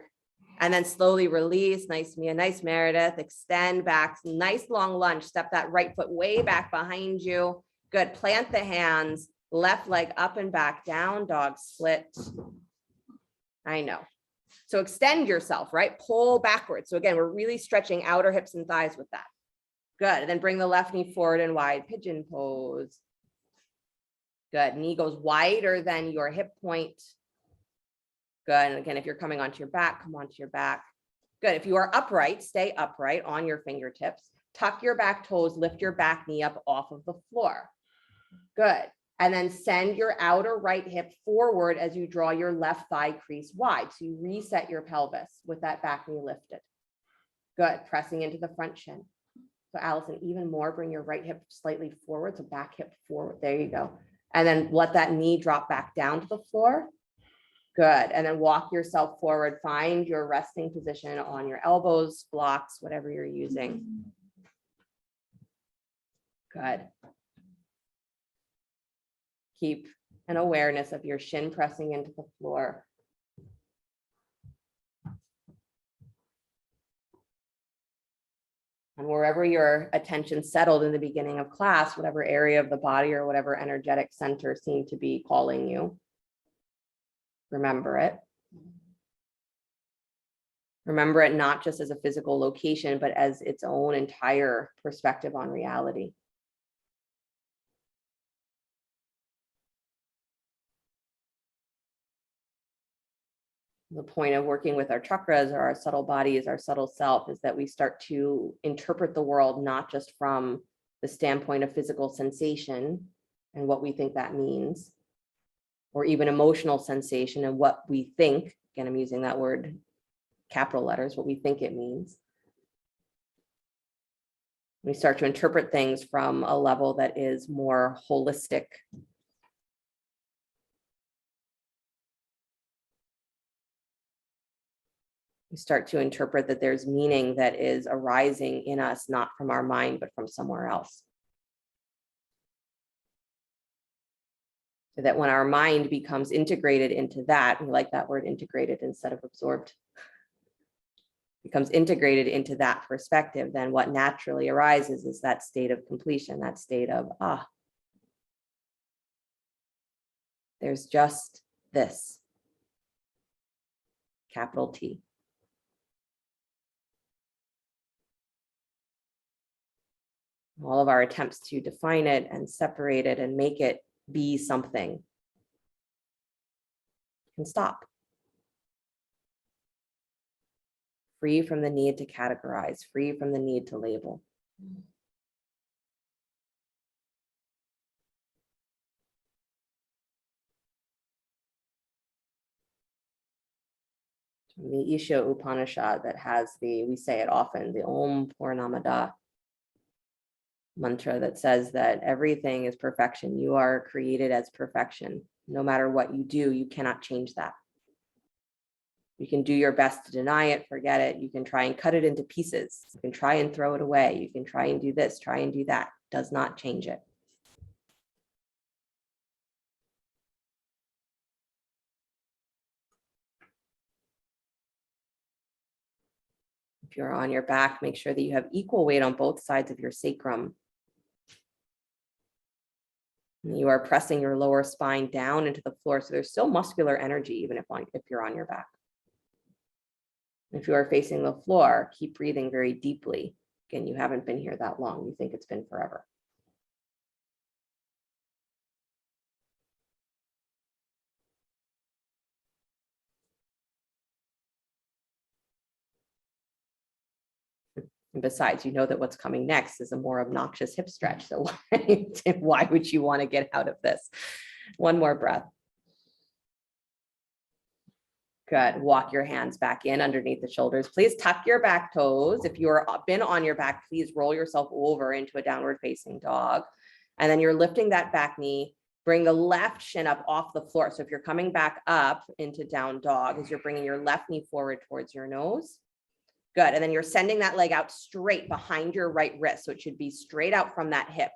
And then slowly release. Nice, Mia. Nice, Meredith. Extend back. Nice long lunge. Step that right foot way back behind you. Good. Plant the hands. Left leg up and back. Down dog split. I know. So extend yourself, right? Pull backwards. So again, we're really stretching outer hips and thighs with that. Good. And then bring the left knee forward and wide. Pigeon pose. Good. Knee goes wider than your hip point. Good. And again, if you're coming onto your back, come onto your back. Good. If you are upright, stay upright on your fingertips. Tuck your back toes, lift your back knee up off of the floor. Good. And then send your outer right hip forward as you draw your left thigh crease wide. So you reset your pelvis with that back knee lifted. Good. Pressing into the front shin. So Allison, even more, bring your right hip slightly forward. So back hip forward. There you go. And then let that knee drop back down to the floor. Good. And then walk yourself forward. Find your resting position on your elbows, blocks, whatever you're using. Good. Keep an awareness of your shin pressing into the floor. And wherever your attention settled in the beginning of class, whatever area of the body or whatever energetic center seemed to be calling you, remember it. Remember it not just as a physical location, but as its own entire perspective on reality. The point of working with our chakras or our subtle bodies, our subtle self, is that we start to interpret the world not just from the standpoint of physical sensation and what we think that means, or even emotional sensation and what we think, again, I'm using that word, capital letters, what we think it means. We start to interpret things from a level that is more holistic. We start to interpret that there's meaning that is arising in us, not from our mind, but from somewhere else. So that when our mind becomes integrated into that, we like that word integrated instead of absorbed, becomes integrated into that perspective, then what naturally arises is that state of completion, that state of, there's just this, capital T. All of our attempts to define it and separate it and make it be something can stop. Free from the need to categorize, free from the need to label. The Isha Upanishad that has we say it often, the Om Purnamada mantra that says that everything is perfection. You are created as perfection. No matter what you do, you cannot change that. You can do your best to deny it, forget it. You can try and cut it into pieces. You can try and throw it away. You can try and do this, try and do that. Does not change it. If you're on your back, make sure that you have equal weight on both sides of your sacrum. You are pressing your lower spine down into the floor. So there's still muscular energy, even if you're on your back. If you are facing the floor, keep breathing very deeply. Again, you haven't been here that long. You think it's been forever. And besides, you know that what's coming next is a more obnoxious hip stretch. So why would you want to get out of this? One more breath. Good. Walk your hands back in underneath the shoulders. Please tuck your back toes. If you've been on your back, please roll yourself over into a downward facing dog. And then you're lifting that back knee. Bring the left shin up off the floor. So if you're coming back up into down dog, as you're bringing your left knee forward towards your nose. Good. And then you're sending that leg out straight behind your right wrist. So it should be straight out from that hip.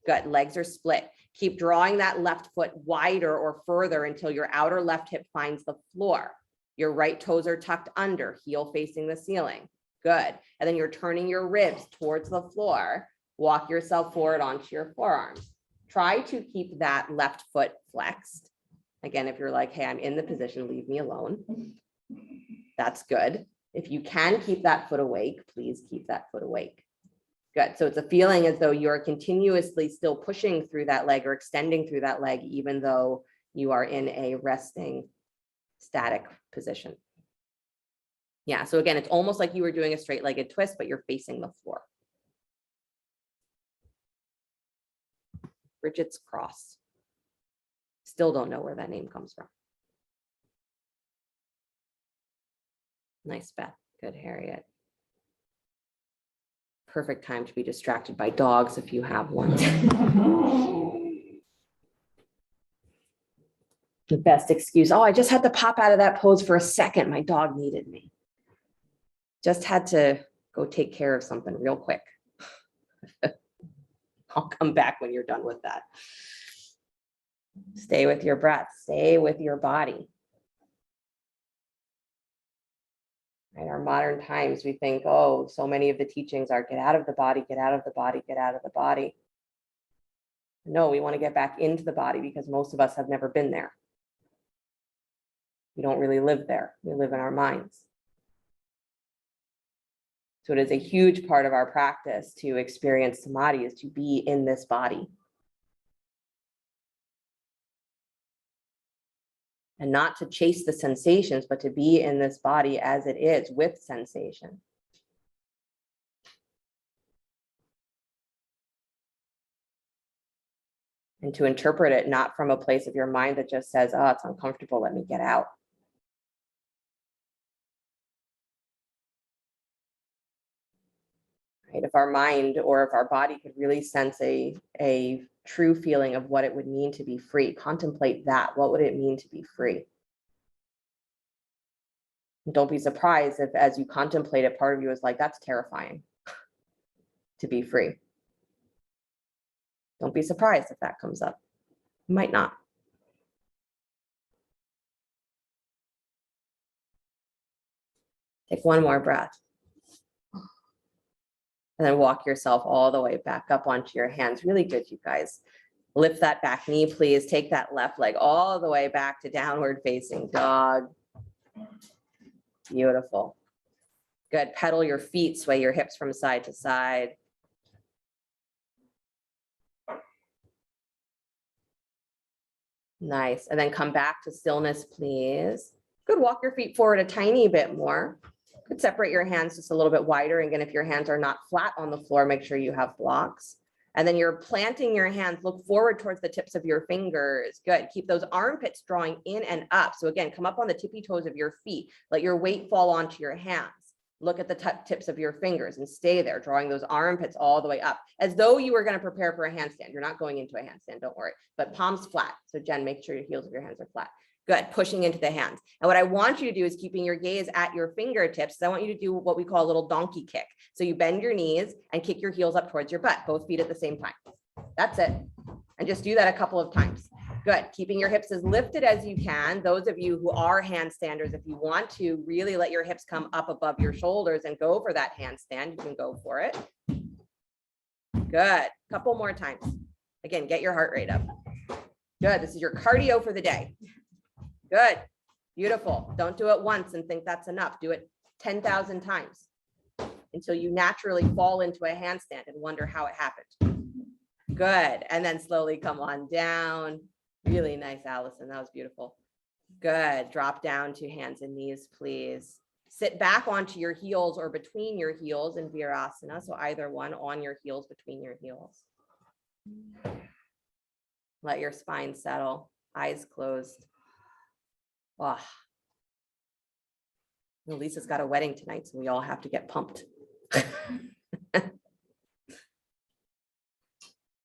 Good. Legs are split. Keep drawing that left foot wider or further until your outer left hip finds the floor. Your right toes are tucked under, heel facing the ceiling. Good. And then you're turning your ribs towards the floor. Walk yourself forward onto your forearms. Try to keep that left foot flexed. Again, if you're like, hey, I'm in the position, leave me alone. That's good. If you can keep that foot awake, please keep that foot awake. Good. So it's a feeling as though you're continuously still pushing through that leg or extending through that leg, even though you are in a resting, static position. Yeah. So again, it's almost like you were doing a straight-legged twist, but you're facing the floor. Bridget's Cross. Still don't know where that name comes from. Nice, Beth. Good, Harriet. Perfect time to be distracted by dogs if you have one. The best excuse. Oh, I just had to pop out of that pose for a second. My dog needed me. Just had to go take care of something real quick. I'll come back when you're done with that. Stay with your breath. Stay with your body. In our modern times, we think, oh, so many of the teachings are get out of the body, get out of the body, get out of the body. No, we want to get back into the body because most of us have never been there. We don't really live there. We live in our minds. So it is a huge part of our practice to experience Samadhi is to be in this body. And not to chase the sensations, but to be in this body as it is with sensation. And to interpret it not from a place of your mind that just says, oh, it's uncomfortable, let me get out. Right? If our mind or if our body could really sense a true feeling of what it would mean to be free, contemplate that. What would it mean to be free? And don't be surprised if as you contemplate it, part of you is like, that's terrifying to be free. Don't be surprised if that comes up. You might not. Take one more breath. And then walk yourself all the way back up onto your hands. Really good, you guys. Lift that back knee, please. Take that left leg all the way back to downward facing dog. Beautiful. Good. Pedal your feet, sway your hips from side to side. Nice. And then come back to stillness, please. Good. Walk your feet forward a tiny bit more. Could separate your hands just a little bit wider. Again, if your hands are not flat on the floor, make sure you have blocks. And then you're planting your hands, look forward towards the tips of your fingers. Good. Keep those armpits drawing in and up. So again, come up on the tippy toes of your feet. Let your weight fall onto your hands. Look at the tips of your fingers and stay there, drawing those armpits all the way up as though you were going to prepare for a handstand. You're not going into a handstand, don't worry, but palms flat. So Jen, make sure your heels of your hands are flat. Good, pushing into the hands. And what I want you to do is keeping your gaze at your fingertips. So I want you to do what we call a little donkey kick. So you bend your knees and kick your heels up towards your butt, both feet at the same time. That's it. And just do that a couple of times. Good, keeping your hips as lifted as you can. Those of you who are handstanders, if you want to really let your hips come up above your shoulders and go for that handstand, you can go for it. Good, couple more times. Again, get your heart rate up. Good, this is your cardio for the day. Good, beautiful. Don't do it once and think that's enough. Do it 10,000 times until you naturally fall into a handstand and wonder how it happened. Good, and then slowly come on down. Really nice, Allison, that was beautiful. Good, drop down to hands and knees, please. Sit back onto your heels or between your heels in Vajrasana. So either one, on your heels, between your heels. Let your spine settle, eyes closed. Oh. Well, Lisa's got a wedding tonight, so we all have to get pumped.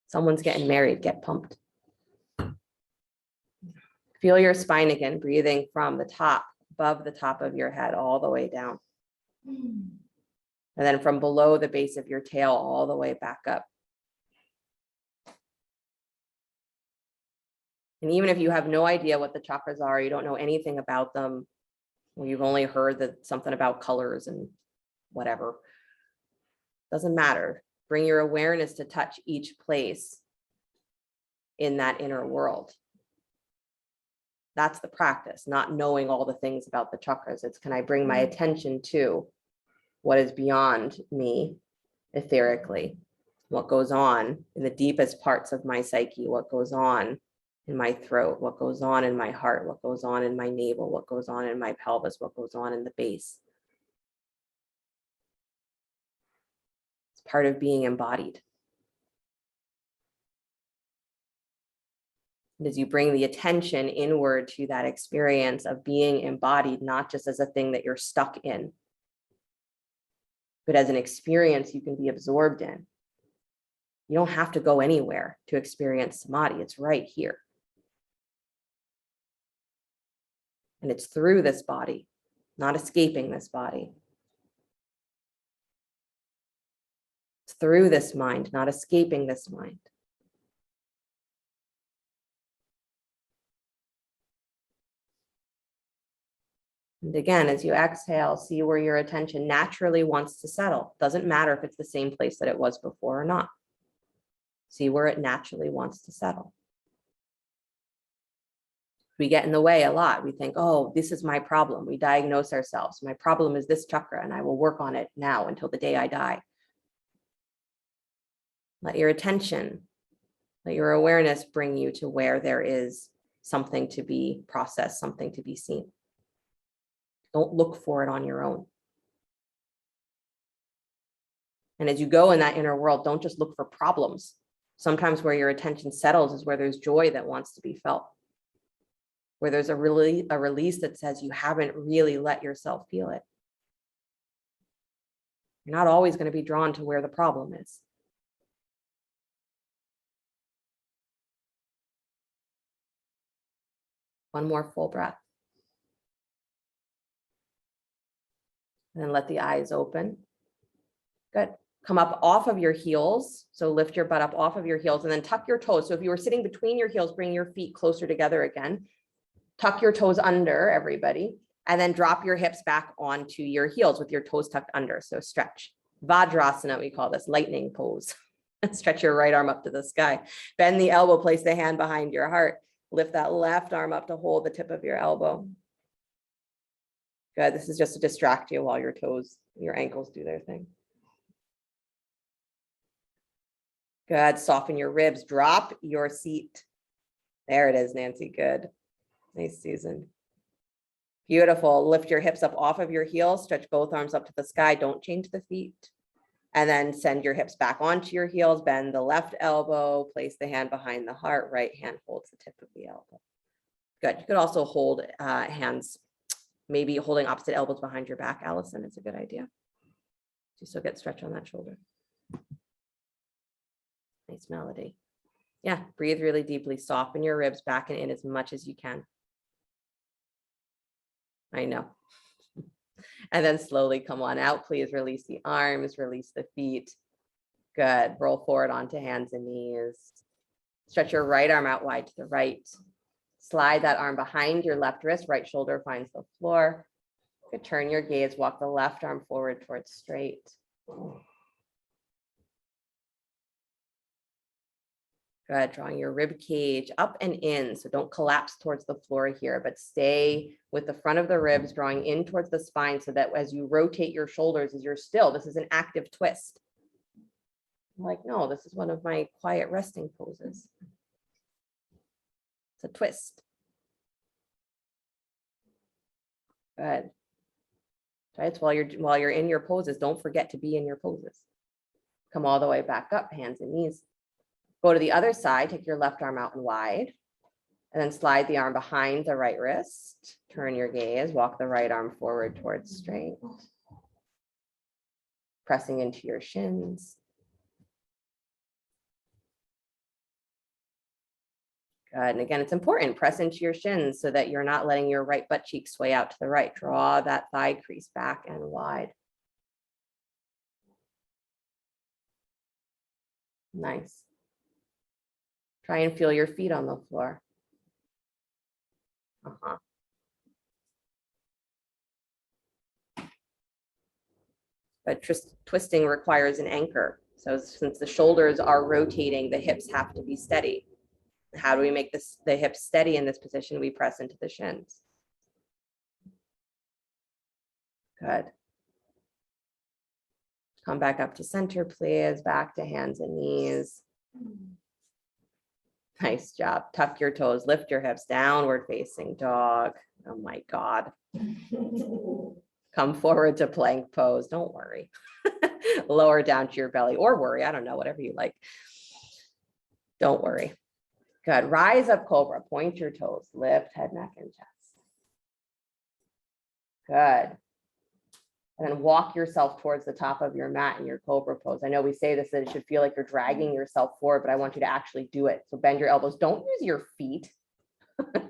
Someone's getting married, get pumped. Feel your spine again, breathing from the top, above the top of your head, all the way down. And then from below the base of your tail, all the way back up. And even if you have no idea what the chakras are, you don't know anything about them, or you've only heard that something about colors and whatever, doesn't matter. Bring your awareness to touch each place in that inner world. That's the practice, not knowing all the things about the chakras. It's, can I bring my attention to what is beyond me etherically, what goes on in the deepest parts of my psyche, what goes on in my throat, what goes on in my heart, what goes on in my navel, what goes on in my pelvis, what goes on in the base. It's part of being embodied. And as you bring the attention inward to that experience of being embodied, not just as a thing that you're stuck in, but as an experience you can be absorbed in. You don't have to go anywhere to experience Samadhi. It's right here. And it's through this body, not escaping this body. It's through this mind, not escaping this mind. And again, as you exhale, see where your attention naturally wants to settle. Doesn't matter if it's the same place that it was before or not. See where it naturally wants to settle. We get in the way a lot. We think, oh, this is my problem. We diagnose ourselves. My problem is this chakra, and I will work on it now until the day I die. Let your attention, let your awareness bring you to where there is something to be processed, something to be seen. Don't look for it on your own. And as you go in that inner world, don't just look for problems. Sometimes where your attention settles is where there's joy that wants to be felt, where there's a release that says you haven't really let yourself feel it. You're not always going to be drawn to where the problem is. One more full breath. And then let the eyes open. Good. Come up off of your heels. So lift your butt up off of your heels and then tuck your toes. So if you were sitting between your heels, bring your feet closer together again. Tuck your toes under, everybody. And then drop your hips back onto your heels with your toes tucked under. So stretch. Vajrasana, we call this, lightning pose. Stretch your right arm up to the sky. Bend the elbow, place the hand behind your heart. Lift that left arm up to hold the tip of your elbow. Good. This is just to distract you while your toes, your ankles do their thing. Good. Soften your ribs. Drop your seat. There it is, Nancy. Good. Nice, Susan. Beautiful. Lift your hips up off of your heels. Stretch both arms up to the sky. Don't change the feet. And then send your hips back onto your heels. Bend the left elbow. Place the hand behind the heart. Right hand holds the tip of the elbow. Good. You could also hold hands, maybe holding opposite elbows behind your back. Allison, it's a good idea. You still get stretch on that shoulder. Nice melody. Yeah, breathe really deeply. Soften your ribs back and in as much as you can. I know. And then slowly come on out. Please release the arms, release the feet. Good. Roll forward onto hands and knees. Stretch your right arm out wide to the right. Slide that arm behind your left wrist. Right shoulder finds the floor. Good. Turn your gaze. Walk the left arm forward towards straight. Good. Drawing your rib cage up and in. So don't collapse towards the floor here, but stay with the front of the ribs, drawing in towards the spine so that as you rotate your shoulders, as you're still, this is an active twist. I'm like, no, this is one of my quiet resting poses. It's a twist. Good. Right. So while you're in your poses, don't forget to be in your poses. Come all the way back up, hands and knees. Go to the other side, take your left arm out and wide, and then slide the arm behind the right wrist. Turn your gaze, walk the right arm forward towards straight. Pressing into your shins. Good. And again, it's important, press into your shins so that you're not letting your right butt cheek sway out to the right. Draw that thigh crease back and wide. Nice. Try and feel your feet on the floor. But twisting requires an anchor. So since the shoulders are rotating, the hips have to be steady. How do we make the hips steady in this position? We press into the shins. Good. Come back up to center, please. Back to hands and knees. Nice job. Tuck your toes, lift your hips, downward facing dog. Oh my God. Come forward to plank pose. Don't worry. Lower down to your belly or worry. I don't know, whatever you like. Don't worry. Good. Rise up, Cobra. Point your toes. Lift head, neck, and chest. Good. And then walk yourself towards the top of your mat in your Cobra pose. I know we say this, that it should feel like you're dragging yourself forward, but I want you to actually do it. So bend your elbows. Don't use your feet.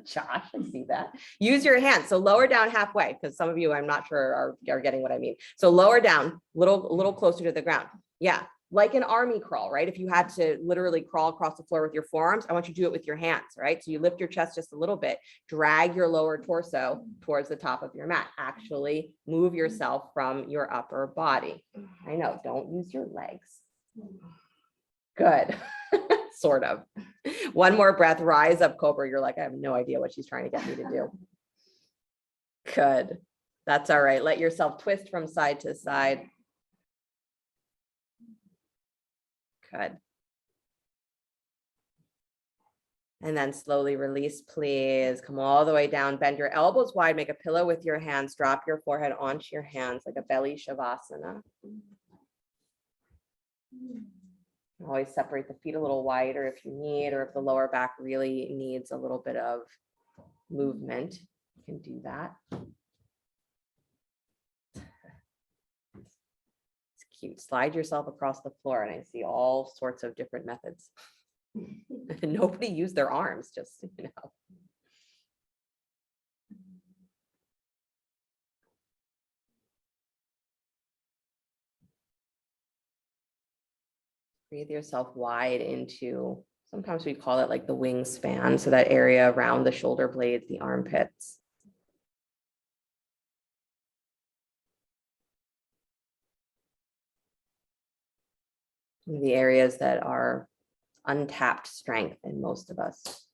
Josh, I see that. Use your hands. So lower down halfway, because some of you, I'm not sure, are getting what I mean. So lower down, a little closer to the ground. Yeah, like an army crawl, right? If you had to literally crawl across the floor with your forearms, I want you to do it with your hands, right? So you lift your chest just a little bit, drag your lower torso towards the top of your mat. Actually move yourself from your upper body. I know, don't use your legs. Good. Sort of. One more breath, rise up, Cobra. You're like, I have no idea what she's trying to get me to do. Good. That's all right. Let yourself twist from side to side. Good. And then slowly release, please. Come all the way down, bend your elbows wide, make a pillow with your hands, drop your forehead onto your hands like a belly Shavasana. Always separate the feet a little wider if you need, or if the lower back really needs a little bit of movement, you can do that. It's cute. Slide yourself across the floor, and I see all sorts of different methods. Nobody used their arms, just, you know. Breathe yourself wide into, sometimes we call it like the wingspan, so that area around the shoulder blades, the armpits. The areas that are untapped strength in most of us.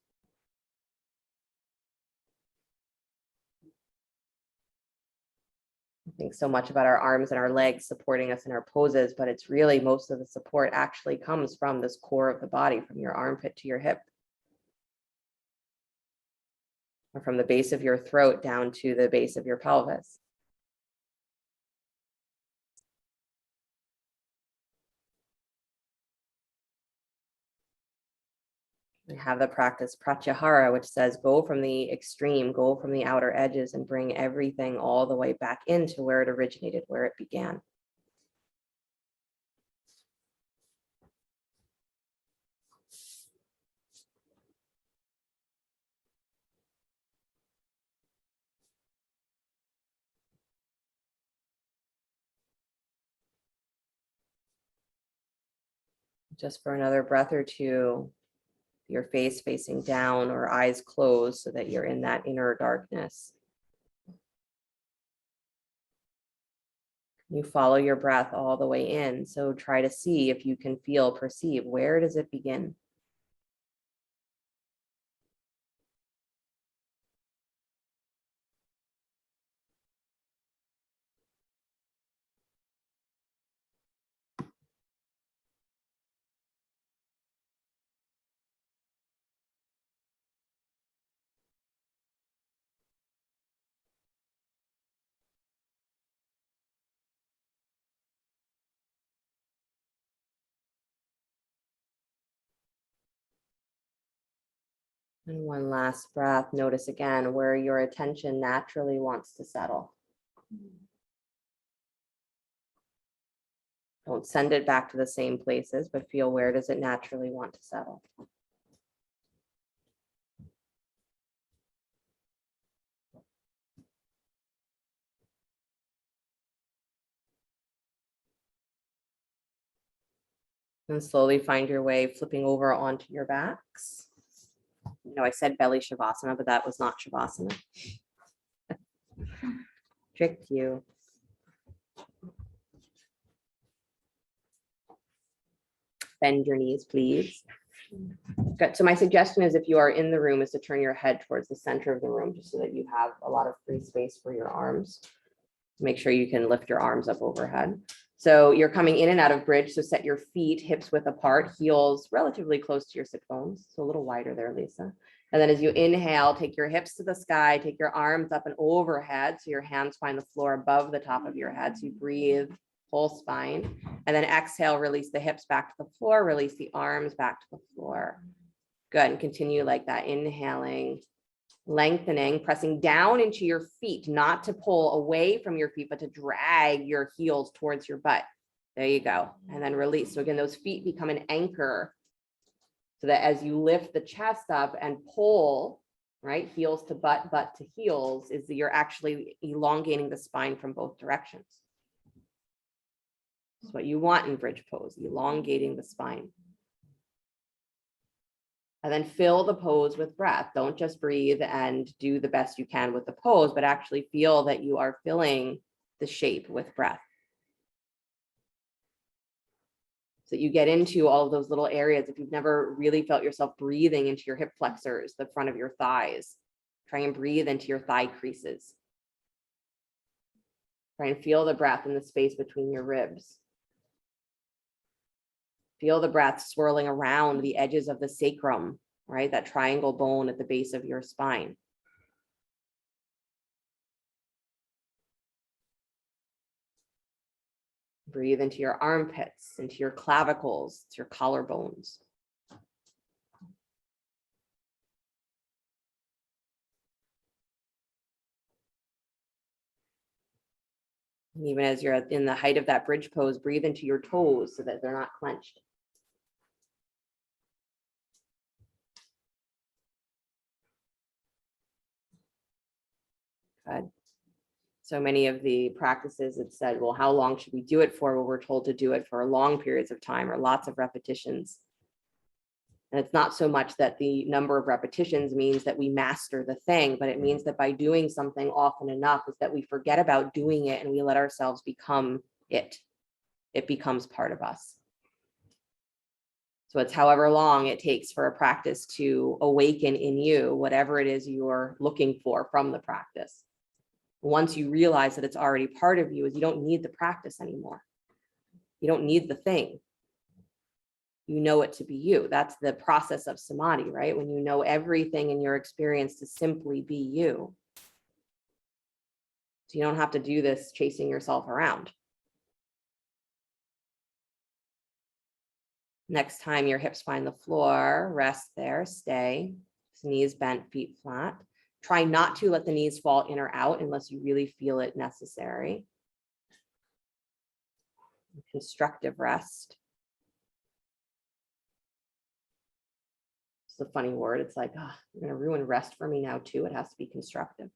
I think so much about our arms and our legs supporting us in our poses, but it's really most of the support actually comes from this core of the body, from your armpit to your hip, or from the base of your throat down to the base of your pelvis. We have the practice pratyahara, which says go from the extreme, go from the outer edges, and bring everything all the way back into where it originated, where it began. Just for another breath or two, your face facing down or eyes closed so that you're in that inner darkness. You follow your breath all the way in. So try to see if you can feel, perceive, where does it begin? And one last breath. Notice again where your attention naturally wants to settle. Don't send it back to the same places, but feel where does it naturally want to settle. And slowly find your way flipping over onto your backs. You know, I said belly Shavasana, but that was not Shavasana. Tricked you. Bend your knees, please. Good. So my suggestion is, if you are in the room, is to turn your head towards the center of the room, just so that you have a lot of free space for your arms. Make sure you can lift your arms up overhead. So you're coming in and out of bridge. So set your feet hips width apart, heels relatively close to your sit bones. So a little wider there, Lisa. And then as you inhale, take your hips to the sky, take your arms up and overhead. So your hands find the floor above the top of your head. So you breathe, whole spine. And then exhale, release the hips back to the floor, release the arms back to the floor. Good, and continue like that, inhaling, lengthening, pressing down into your feet, not to pull away from your feet, but to drag your heels towards your butt. There you go. And then release. So again, those feet become an anchor so that as you lift the chest up and pull, right, heels to butt, butt to heels, is that you're actually elongating the spine from both directions. That's what you want in bridge pose, elongating the spine. And then fill the pose with breath. Don't just breathe and do the best you can with the pose, but actually feel that you are filling the shape with breath. So that you get into all of those little areas. If you've never really felt yourself breathing into your hip flexors, the front of your thighs, try and breathe into your thigh creases. Try and feel the breath in the space between your ribs. Feel the breath swirling around the edges of the sacrum, right? That triangle bone at the base of your spine. Breathe into your armpits, into your clavicles, to your collarbones. And even as you're in the height of that bridge pose, breathe into your toes so that they're not clenched. Good. So many of the practices, it said, well, how long should we do it for? Well, we're told to do it for long periods of time or lots of repetitions. And it's not so much that the number of repetitions means that we master the thing, but it means that by doing something often enough is that we forget about doing it and we let ourselves become it. It becomes part of us. So it's however long it takes for a practice to awaken in you, whatever it is you're looking for from the practice. Once you realize that it's already part of you, is you don't need the practice anymore. You don't need the thing. You know it to be you. That's the process of samadhi, right? When you know everything in your experience to simply be you. So you don't have to do this chasing yourself around. Next time your hips find the floor, rest there, stay. Knees bent, feet flat. Try not to let the knees fall in or out unless you really feel it necessary. Constructive rest. It's a funny word. It's like, oh, you're going to ruin rest for me now too. It has to be constructive.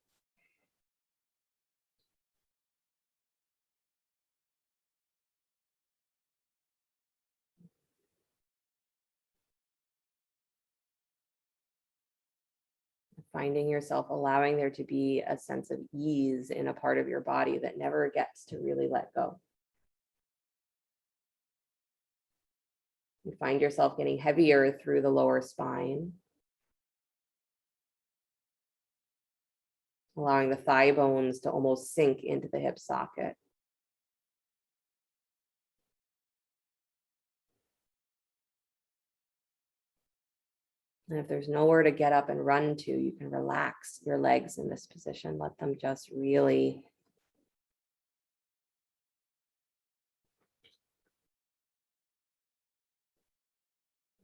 Finding yourself allowing there to be a sense of ease in a part of your body that never gets to really let go. You find yourself getting heavier through the lower spine, allowing the thigh bones to almost sink into the hip socket. And if there's nowhere to get up and run to, you can relax your legs in this position. Let them just really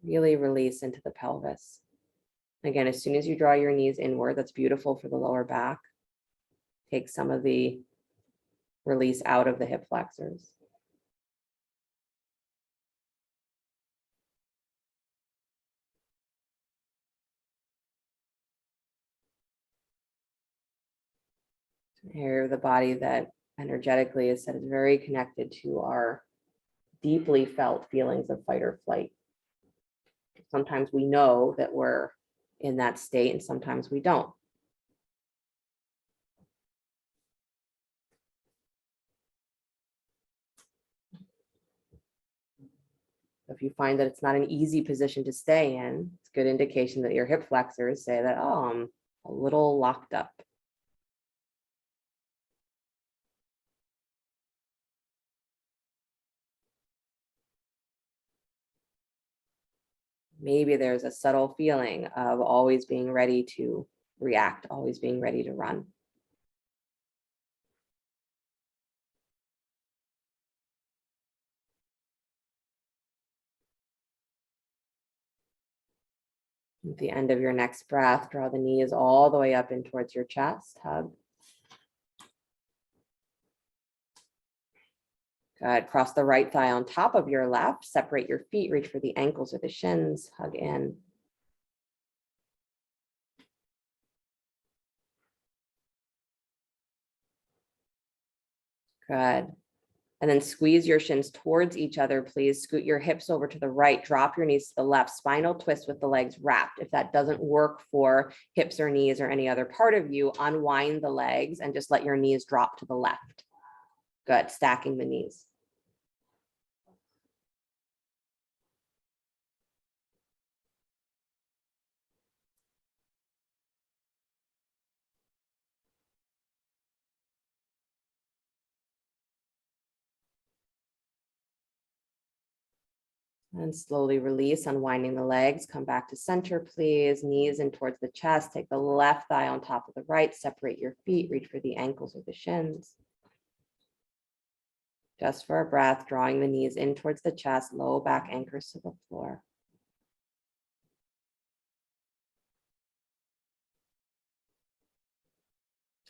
release into the pelvis. Again, as soon as you draw your knees inward, that's beautiful for the lower back. Take some of the release out of the hip flexors. Area of the body that energetically is said is very connected to our deeply felt feelings of fight or flight. Sometimes we know that we're in that state and sometimes we don't. If you find that it's not an easy position to stay in, it's a good indication that your hip flexors say that, oh, I'm a little locked up. Maybe there's a subtle feeling of always being ready to react, always being ready to run. At the end of your next breath, draw the knees all the way up in towards your chest, hug. Good. Cross the right thigh on top of your left. Separate your feet. Reach for the ankles or the shins. Hug in. Good. And then squeeze your shins towards each other, please. Scoot your hips over to the right. Drop your knees to the left. Spinal twist with the legs wrapped. If that doesn't work for hips or knees or any other part of you, unwind the legs and just let your knees drop to the left. Good. Stacking the knees. And slowly release, unwinding the legs. Come back to center, please. Knees in towards the chest. Take the left thigh on top of the right. Separate your feet. Reach for the ankles or the shins. Just for a breath, drawing the knees in towards the chest. Low back anchors to the floor.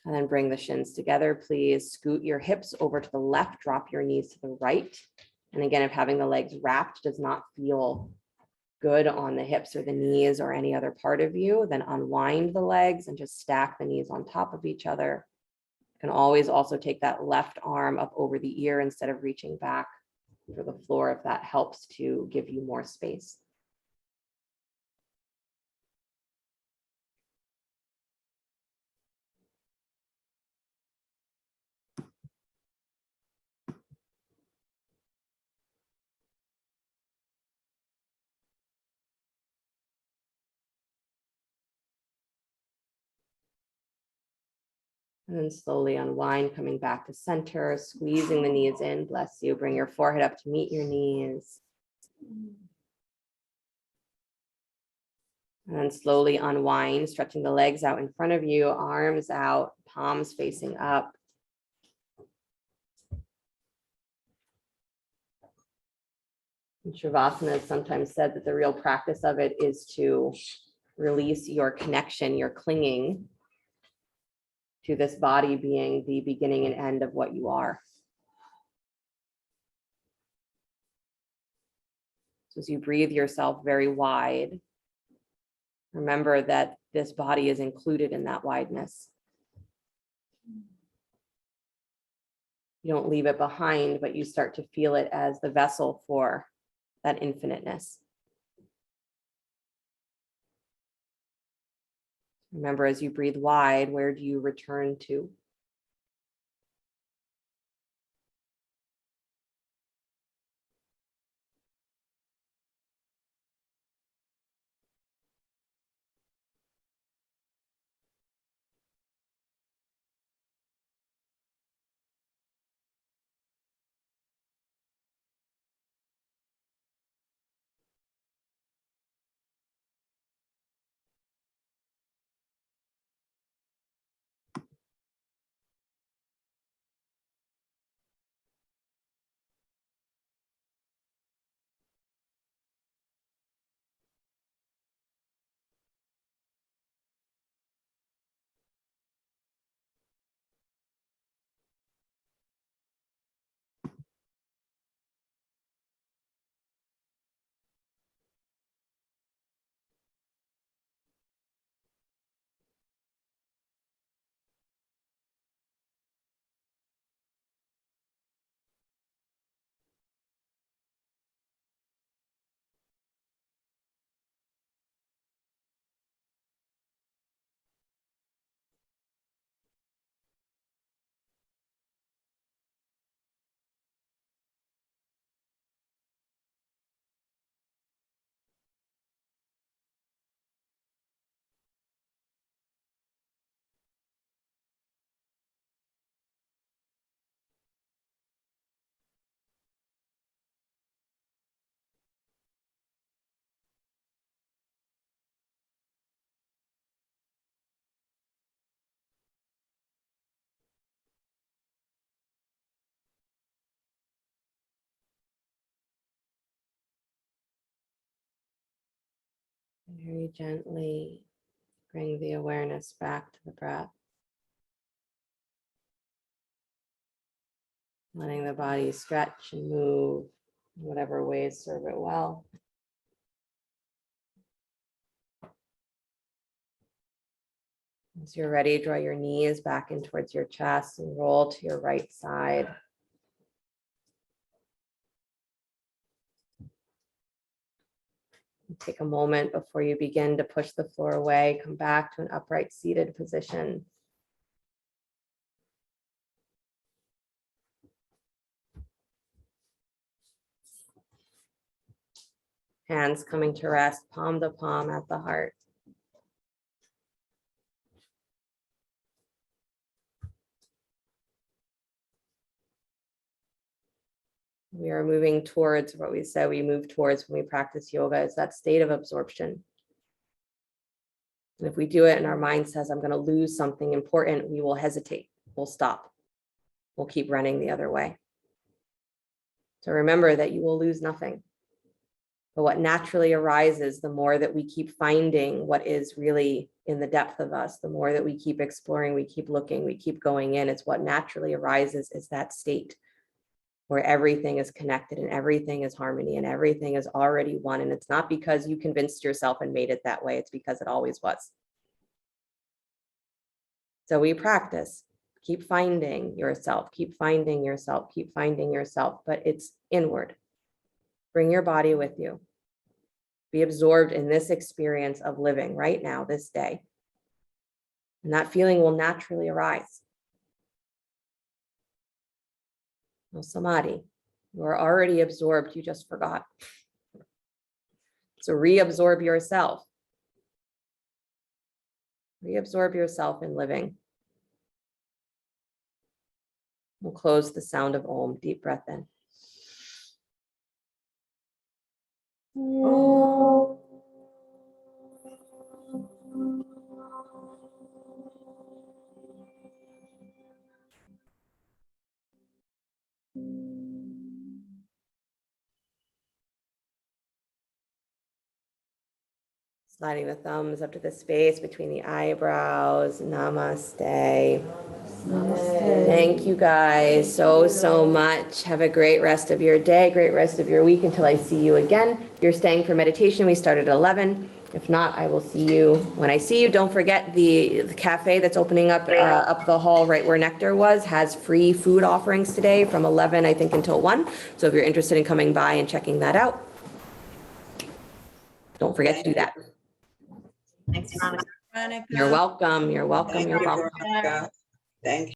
And then bring the shins together, please. Scoot your hips over to the left. Drop your knees to the right. And again, if having the legs wrapped does not feel good on the hips or the knees or any other part of you, then unwind the legs and just stack the knees on top of each other. You can always also take that left arm up over the ear instead of reaching back for the floor if that helps to give you more space. And then slowly unwind, coming back to center, squeezing the knees in. Bless you. Bring your forehead up to meet your knees. And then slowly unwind, stretching the legs out in front of you, arms out, palms facing up. And Shavasana is sometimes said that the real practice of it is to release your connection, your clinging to this body being the beginning and end of what you are. So as you breathe yourself very wide, remember that this body is included in that wideness. You don't leave it behind, but you start to feel it as the vessel for that infiniteness. Remember, as you breathe wide, where do you return to? Very gently bring the awareness back to the breath. Letting the body stretch and move in whatever ways serve it well. As you're ready, draw your knees back in towards your chest and roll to your right side. Take a moment before you begin to push the floor away. Come back to an upright seated position. Hands coming to rest, palm to palm at the heart. We are moving towards what we said we move towards when we practice yoga, is that state of absorption. And if we do it and our mind says, I'm going to lose something important, we will hesitate. We'll stop. We'll keep running the other way. So remember that you will lose nothing. But what naturally arises, the more that we keep finding what is really in the depth of us, the more that we keep exploring, we keep looking, we keep going in, it's what naturally arises is that state where everything is connected and everything is harmony and everything is already one. And it's not because you convinced yourself and made it that way. It's because it always was. So we practice, keep finding yourself, keep finding yourself, keep finding yourself, but it's inward. Bring your body with you. Be absorbed in this experience of living right now, this day. And that feeling will naturally arise. No Samadhi. You are already absorbed, you just forgot. So reabsorb yourself. Reabsorb yourself in living. We'll close the sound of Om. Deep breath in. Sliding the thumbs up to the space between the eyebrows. Namaste. Namaste. Thank you guys so much. Have a great rest of your day, great rest of your week until I see you again. If you're staying for meditation, we start at 11. If not, I will see you when I see you. Don't forget the cafe that's opening up the hall right where Nectar was has free food offerings today from 11, I think, until 1. So if you're interested in coming by and checking that out, don't forget to do that. Thanks, Veronica. You're welcome. You're welcome. Thank You're you, welcome. Veronica. Thank you.